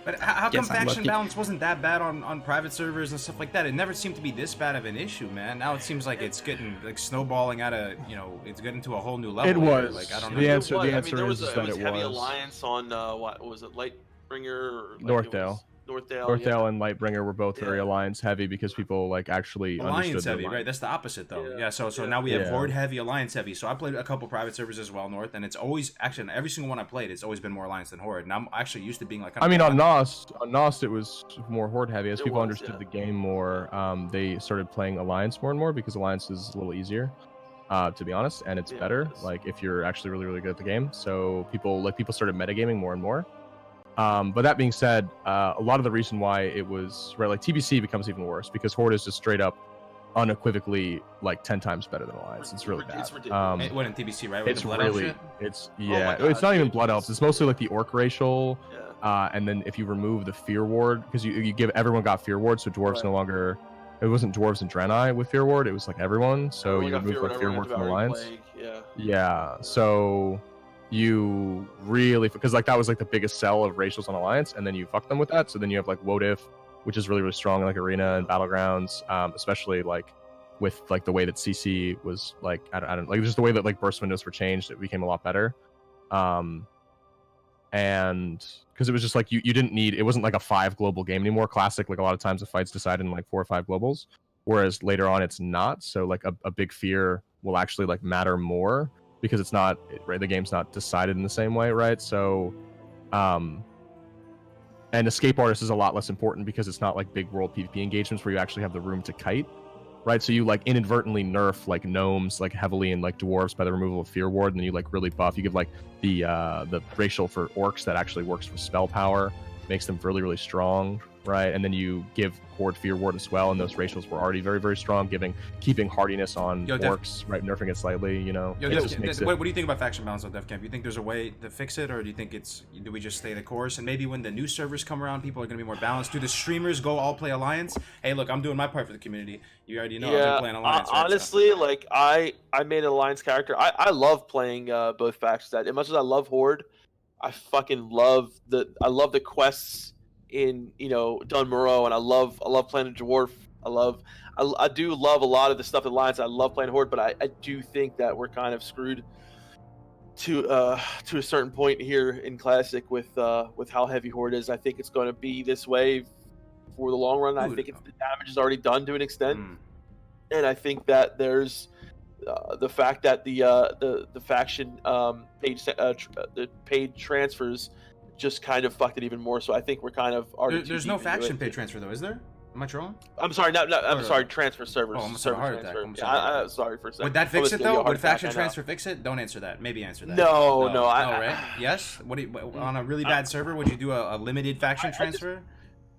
but how come faction balance wasn't that bad on private servers and stuff like that? It never seemed to be this bad of an issue, man. Now it seems like it's getting like snowballing out of, it's getting to a whole new level. It was. Like, I don't know. The answer there is that it was. Heavy Alliance on what was it, Lightbringer? Or, Northdale. Northdale and Lightbringer were both very alliance heavy because people like actually alliance understood heavy, right? That's the opposite though. Yeah. So now we have Yeah. Horde heavy, alliance heavy. So I played a couple private servers as well, North, and it's always actually every single one I played, it's always been more alliance than Horde. And I'm actually used to being like. I mean, on Nost it was more Horde heavy as people understood yeah. the game more. They started playing alliance more and more because alliance is a little easier, to be honest, and it's better. Like if you're actually really really good at the game, so people started metagaming more and more. But that being said, a lot of the reason why it was like TBC becomes even worse because Horde is just straight up, unequivocally like 10 times better than Alliance. It's really bad. It's ridiculous. It went in TBC, right? With It's the Blood Elf really, shit? it's God, it's not even dude. Blood Elves. It's mostly like the Orc racial, Yeah. and then if you remove the Fear Ward, because you give everyone got Fear Ward, so dwarves no longer. It wasn't dwarves and Draenei with Fear Ward. It was like everyone. So you remove like Fear Ward from Alliance. Yeah. So you really, because like that was like the biggest sell of racials on Alliance, and then you fuck them with that. So then you have like Wotif, which is really really strong in like Arena and Battlegrounds, especially like with like the way that CC was like I don't like just the way that like burst windows were changed, it became a lot better. And because it was just like you didn't need, it wasn't like a 5 global game anymore. Classic, like a lot of times the fights decided in like 4 or 5 globals, whereas later on it's not. So like a big fear will actually like matter more because it's not right. The game's not decided in the same way, right? So, and Escape Artist is a lot less important because it's not like big world PvP engagements where you actually have the room to kite, right? So you like inadvertently nerf like gnomes like heavily and like dwarves by the removal of Fear Ward, and then you like really buff. You give like the racial for orcs that actually works with spell power, makes them really really strong, right? And then you give Horde Fear Ward as well, and those racials were already very very strong, keeping hardiness on orcs, right? Nerfing it slightly, you know. Yo, what do you think about faction balance on Def Camp? You think there's a way to fix it, or do you think do we just stay the course? And maybe when the new servers come around, people are going to be more balanced. Do the streamers go all play Alliance? Hey, look, I'm doing my part for the community. You already know I've been playing Alliance. Right? Honestly, like I made an Alliance character. I love playing both factions. As much as I love Horde, I fucking love the quests in Dun Moreau, and I love playing a dwarf. I do love a lot of the stuff in Alliance. I love playing Horde, but I do think that we're kind of screwed to a certain point here in Classic with how heavy Horde is. I think it's going to be this way for the long run. I think the damage is already done to an extent, and I think that there's the fact that the faction the paid transfers just kind of fucked it even more. So I think we're kind of already. There's no faction pay transfer though, is there? Am I trolling? I'm sorry, sorry. Transfer servers. Oh, I'm server heart transfer. attack. I'm sorry for a second. Would that fix it though? Would faction attack, transfer fix it? Don't answer that. Maybe answer that. No, right? Yes. What on a really bad server? Would you do a limited faction transfer?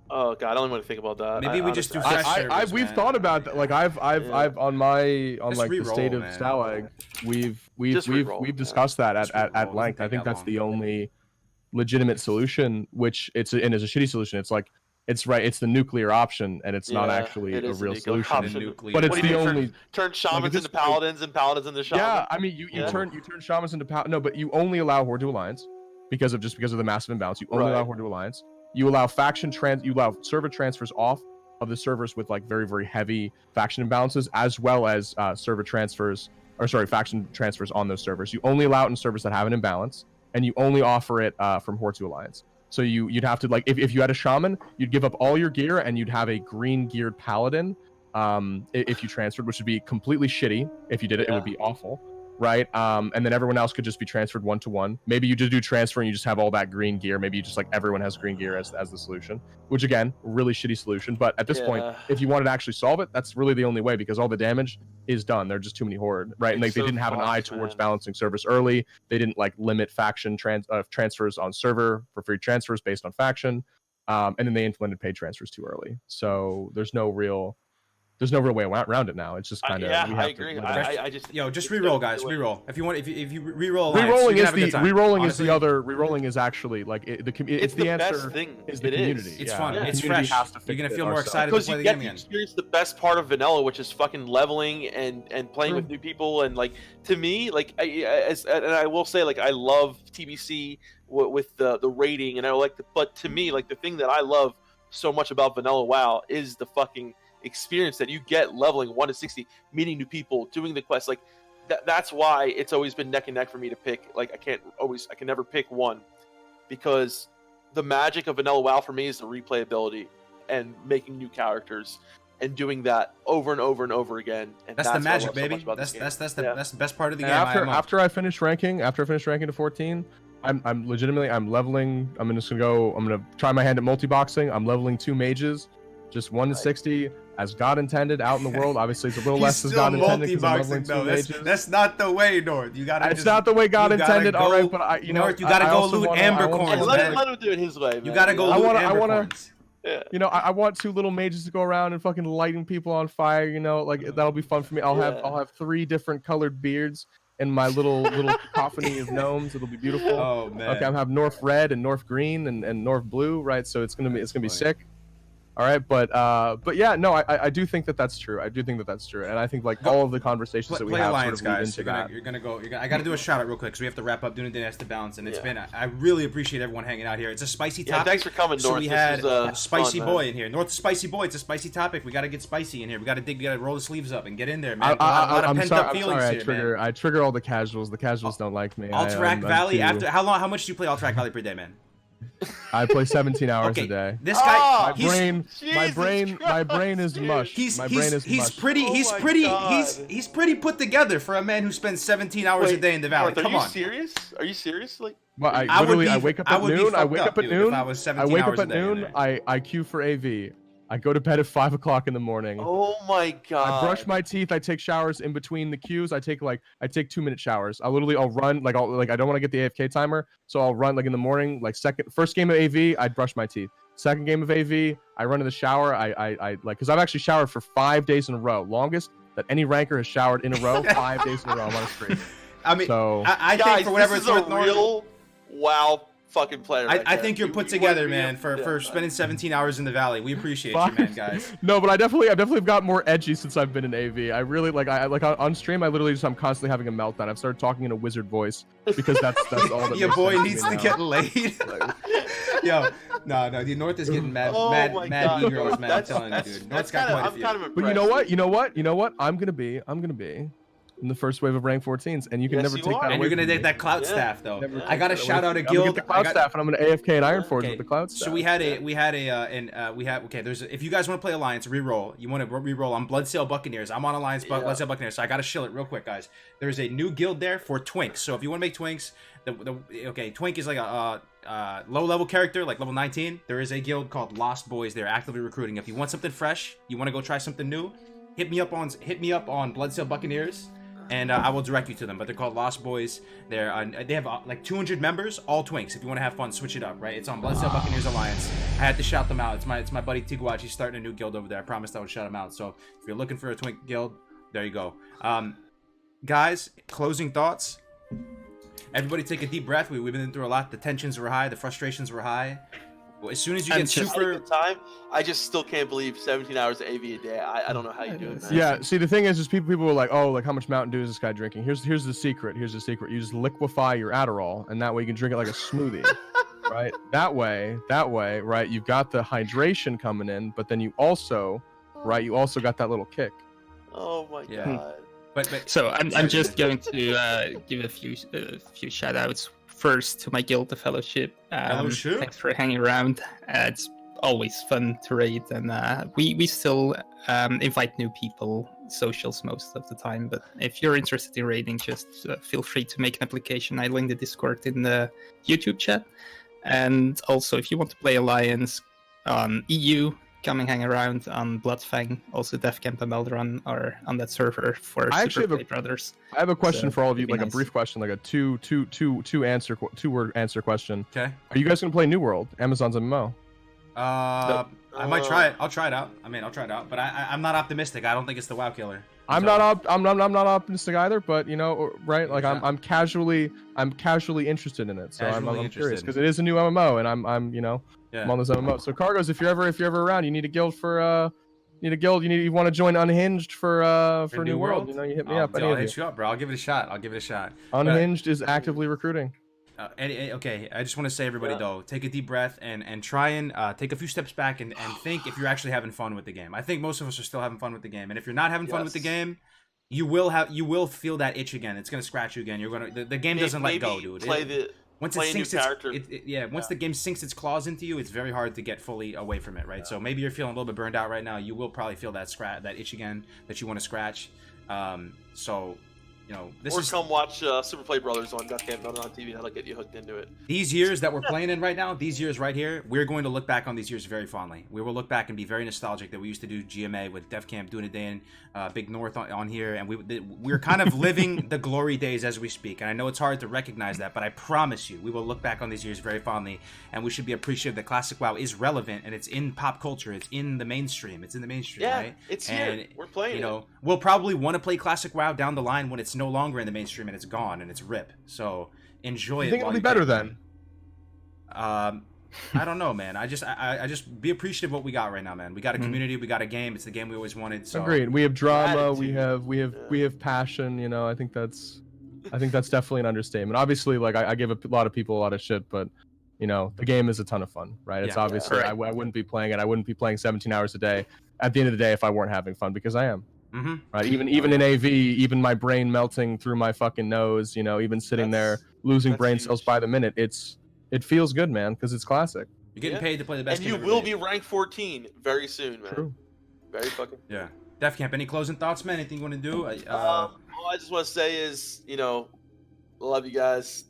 Oh god, I don't even want to think about that. Maybe we just do honestly- fresh servers, we've man. thought about that. Like I've on my Just like the re-roll, state of man. Stalag, Just re-roll, we've yeah. discussed that Just at re-roll. It length. doesn't I think take that that's the long. only legitimate solution, which it's a shitty solution. It's like it's the nuclear option, and it's not Yeah, actually it a is a real nuclear solution. option. Nuclear. But it's What do you the do, only. Turn shamans at this into point- paladins and paladins into shamans. Yeah, I mean, you Yeah. turn shamans into no, but you only allow Horde to Alliance because of the massive imbalance. You only Right. allow Horde to Alliance. You allow you allow server transfers off of the servers with like very heavy faction imbalances, as well as faction transfers on those servers. You only allow it in servers that have an imbalance, and you only offer it from Horde to Alliance. So you'd have to, like, if you had a shaman, you'd give up all your gear and you'd have a green geared paladin if you transferred, which would be completely shitty. If you did it, it would be awful, right? And then everyone else could just be transferred 1-to-1. Maybe you just do transfer and you just have all that green gear. Maybe you just like everyone has green gear as the solution, which again, really shitty solution. But at this point, Yeah. if you wanted to actually solve it, that's really the only way, because all the damage is done. They're just too many Horde, right? And like It's they so didn't have an eye fucked, towards man. balancing servers early. They didn't like limit faction transfers on server for free transfers based on faction, and then they implemented paid transfers too early. So there's no real way around it now. It's just kind of Yeah, I agree. I just Yo, just it's re-roll, the guys. way- Re-roll. If you want, if you re-roll, Alliance, Rerolling you is can have a good time. Honestly, rerolling is actually like it's the answer. best thing. Is the It community. It's Yeah, fun. the It's community fresh. has to You're fix gonna it feel more ourselves. excited to Because play you the get game to again. experience the best part of vanilla, which is fucking leveling and playing with new people. And like, to me, like and I will say, like, I love TBC with the rating, and I like but to me, like, the thing that I love so much about vanilla WoW is the fucking experience that you get leveling 1 to 60, meeting new people, doing the quests. Like that's why it's always been neck and neck for me to pick. Like I can never pick one, because the magic of vanilla WoW for me is the replayability and making new characters and doing that over and over and over again. And That's the what I magic, love so baby. much about this game. That's the Yeah. that's the best part of the And game. after I finish ranking to 14, I'm legitimately leveling. I'm gonna try my hand at multi-boxing. I'm leveling 2 mages, just 1 to 60 as God intended out in the world. Obviously it's a little less as God intended because I'm leveling 2 mages. That's not the way, North. You gotta. It's not the way God you gotta intended. go- All right, but North, you gotta I go also loot wanna- amber I wanna- corns, And man. let him do it his way. You man. gotta go I loot wanna- amber I corns. Yeah. I want 2 little mages to go around and fucking lighting people on fire. Like that'll be fun for me. I'll have 3 different colored beards and my little cacophony of gnomes. It'll be beautiful. Oh man. Okay, I'm have North Red and North Green and North Blue, right? So it's gonna be sick. All right, but yeah, no, I do think that's true. I do think that's true, and I think like all of the conversations that we Play have Alliance, sort of lead guys. into that. You're gonna go. I gotta do a shout out real quick because we have to wrap up. Doing the has to balance, and it's Yeah. been. I really appreciate everyone hanging out here. It's a spicy Yeah, topic. thanks for coming, So North. we This had was, Spicy fun, Boy man. in here. North Spicy Boy. It's a spicy topic. We gotta get spicy in here. We gotta dig. We gotta roll the sleeves up and get in there, man. A lot of I'm pent sorry. up feelings I here, trigger. man. I trigger all the casuals. The casuals don't like me. Alterac I'm Valley. too- After how much do you play Alterac Valley per day, man? I play 17 hours Okay, a day. this guy. Oh, he's, My brain is dude. mush. He's My brain is he's mush. pretty Oh he's my pretty God. he's pretty put together for a man who spends 17 hours a Wait, day in the valley. North, Come are on. you serious? Are you serious? Like, Well, I would literally, be- I wake up I at would be noon. I fucked wake up, up at dude, if noon. I was I 17 wake hours up a at day in noon. there. I queue for AV. I go to bed at 5 o'clock in the morning. oh my god! I brush my teeth. I take showers in between the queues. I take 2-minute showers. I'll run I don't want to get the AFK timer, so I'll run in the morning. First game of AV, I'd brush my teeth. Second game of AV, I run to the shower. Because I've actually showered for 5 days in a row. Longest that any ranker has showered in a row. 5 days in a row. I'm on a streak. I mean, So I Guys, think for whatever this it's is worth, a North, real WoW fucking player. I right there. think you're put You together, wouldn't be man, able- for yeah. spending 17 hours in the valley. We appreciate you, Fuck. man, guys. No, but I've definitely got more edgy since I've been in AV. I really on stream. I'm constantly having a meltdown. I've started talking in a wizard voice because that's all that Your makes boy sense needs me to now. get laid. Yo, no, the North is getting mad, Oh mad my e-girls, God. man. I'm telling you, dude. North's got quite a I'm few. kind of impressed. But you know what? I'm gonna be in the first wave of rank 14s, and you can Yes, never you take are. that And away you're gonna from take me. that clout Yeah. staff though. Never I take gotta that away shout from out a me. I'm gonna guild. get the cloud staff, and I'm gonna AFK in Ironforge Okay, with the cloud staff. So we had okay. If you guys want to play Alliance, re-roll. You want to re-roll? I'm Bloodsail Buccaneers. I'm on Alliance, Yeah. Bloodsail Buccaneers. So I gotta shill it real quick, guys. There's a new guild there for Twinks. So if you want to make Twinks, Twink is like a low-level character, like level 19. There is a guild called Lost Boys. They're actively recruiting. If you want something fresh, you want to go try something new, hit me up on Bloodsail Buccaneers. and I will direct you to them. But they're called Lost Boys. They have like 200 members, all twinks. If you want to have fun, switch it up, right? It's on Bloodsail Buccaneers Alliance. I had to shout them out. It's my buddy Tigwatch. He's starting a new guild over there. I promised I would shout him out. So if you're looking for a twink guild, there you go. Guys, closing thoughts. Everybody take a deep breath. We've been through a lot. The tensions were high. The frustrations were high. Well, as soon as you get super time, I just still can't believe 17 hours of AV a day. I don't know how you do it, man. Yeah, see, the thing is people were like, oh, like how much Mountain Dew is this guy drinking? Here's the secret. Here's the secret. You just liquefy your Adderall, and that way you can drink it like a smoothie, right? That way, right? You've got the hydration coming in, but then you also got that little kick. Oh my god. But so I'm just going to give a few shout outs. First to my guild, the Fellowship. Thanks for hanging around. It's always fun to raid, and we still invite new people, socials most of the time. But if you're interested in raiding, just feel free to make an application. I link the Discord in the YouTube chat. And also, if you want to play Alliance on EU, come and hang around on Bloodfang. Also, Deathcamp and Melderon are on that server for Super Play Brothers. I have a question for all of you, like nice. a brief question, like a two word answer question. Okay. Are you guys gonna play New World, Amazon's MMO? I might try it. I'll try it out. I'll try it out. But I'm not optimistic. I don't think it's the WoW killer. I'm not optimistic either, but you know, right? Like I'm casually interested in it, so I'm curious because it is a new MMO, and I'm I'm on this MMO. So Cargos, if you're ever around, you need a guild for you want to join Unhinged for New World. You know, you hit me up. I'll hit you up, bro. I'll give it a shot. Unhinged is actively recruiting. Okay, I just want to say, everybody, though, take a deep breath and try and take a few steps back and think if you're actually having fun with the game. I think most of us are still having fun with the game, and if you're not having fun with the game, you will feel that itch again. It's gonna scratch you again. The game doesn't let go, dude. Once the game sinks its claws into you, it's very hard to get fully away from it, right? Yeah. So maybe you're feeling a little bit burned out right now. You will probably feel that itch again that you want to scratch. So. You know, come watch Super Play Brothers on Deathcamp on TV. That'll get you hooked into it. These years that we're playing in right now, these years right here, we're going to look back on these years very fondly. We will look back and be very nostalgic that we used to do GMA with Deathcamp, doing a day in Big North on here, and we're kind of living the glory days as we speak. And I know it's hard to recognize that, but I promise you, we will look back on these years very fondly, and we should be appreciative that Classic WoW is relevant and it's in pop culture. It's in the mainstream. Right? It's here. We're playing. You know, we'll probably want to play Classic WoW down the line when it's no longer in the mainstream and it's gone and it's RIP. So enjoy it. You think it'll be better then? I don't know, man. I just be appreciative of what we got right now, man. We got a community, we got a game. It's the game we always wanted. So agreed. We have drama. We have passion. You know, I think that's definitely an understatement. Obviously, like I give a lot of people a lot of shit, but you know, the game is a ton of fun, right? It's obviously I wouldn't be playing it. I wouldn't be playing 17 hours a day at the end of the day if I weren't having fun, because I am. Mm-hmm. Right, even in AV, even my brain melting through my fucking nose, you know, even sitting there losing brain cells by the minute, it feels good, man, because it's classic. You're getting paid to play the best. And you will be ranked 14 very soon, man. True. Very fucking. Yeah. Deathcamp, any closing thoughts, man? Anything you want to do? All I just want to say is, you know, love you guys,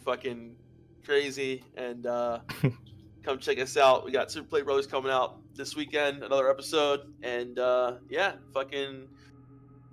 fucking crazy, and come check us out. We got Super Play Brothers coming out this weekend, another episode, and fucking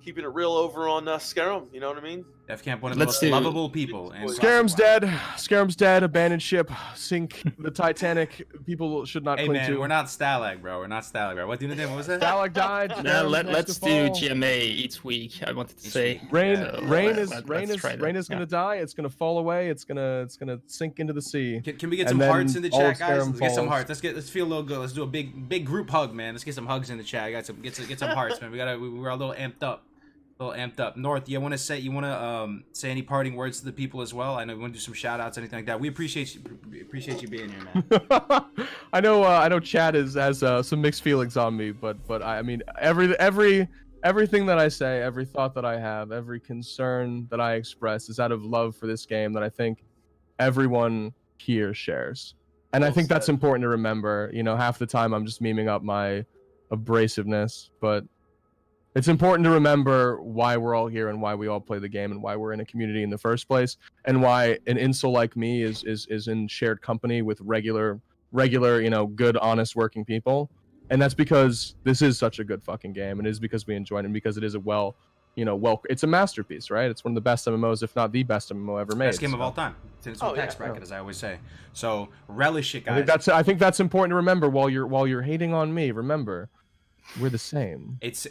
keeping it real over on Skyrim, you know what I mean? Deathcamp, one of the most lovable people. And Skyrim's dead. Skyrim's dead. Abandoned ship. Sink the Titanic. People should not cling to. We're not Stalag, bro. We're not Stalag, bro. What was that? Stalag died. No, let's do GMA each week. I wanted to say. Rain is gonna die. It's gonna fall away. It's gonna sink into the sea. Can we get some hearts in the chat, guys? Let's get some hearts. Let's feel a little good. Let's do a big group hug, man. Let's get some hugs in the chat. Get some hearts, man. We're a little amped up. North, you want to say say any parting words to the people as well? I know we want to do some shout outs, anything like that. We appreciate you being here, man. I know Chad has some mixed feelings on me, but I mean everything that I say, every thought that I have, every concern that I express is out of love for this game that I think everyone here shares. And I think that's important to remember. You know, half the time I'm just memeing up my abrasiveness, but it's important to remember why we're all here and why we all play the game and why we're in a community in the first place, and why an incel like me is in shared company with regular, you know, good, honest, working people. And that's because this is such a good fucking game, and it is because we enjoy it, and because it is a well well, it's a masterpiece, right? It's one of the best MMOs, if not the best MMO ever made. Best game of all time. It's in tax bracket, as I always say. So relish it, guys. I think that's important to remember while you're hating on me. Remember, we're the same. It's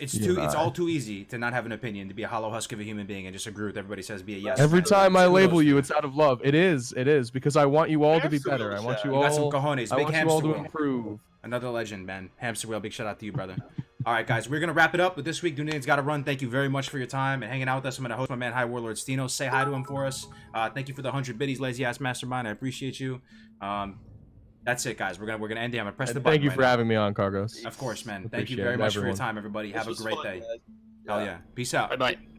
all too easy to not have an opinion, to be a hollow husk of a human being and just agree with everybody says be a yes. Every time I label you, it's out of love. It is because I want you all to be better. I want you all. Got some cojones. I want you all to improve. Another legend, man. Hamster Wheel, big shout out to you, brother. All right, guys, we're going to wrap it up with this week. Dunedin's got to run. Thank you very much for your time and hanging out with us. I'm going to host my man, High Warlord Stino. Say hi to him for us. Thank you for the 100 biddies, Lazy Ass Mastermind. I appreciate you. That's it, guys. We're gonna end it. I'm going to press the button. Thank you for having me on, Cargos. Of course, man. Thank you very much for your time, everybody. Have a great day. Hell yeah. Peace out. Bye-bye.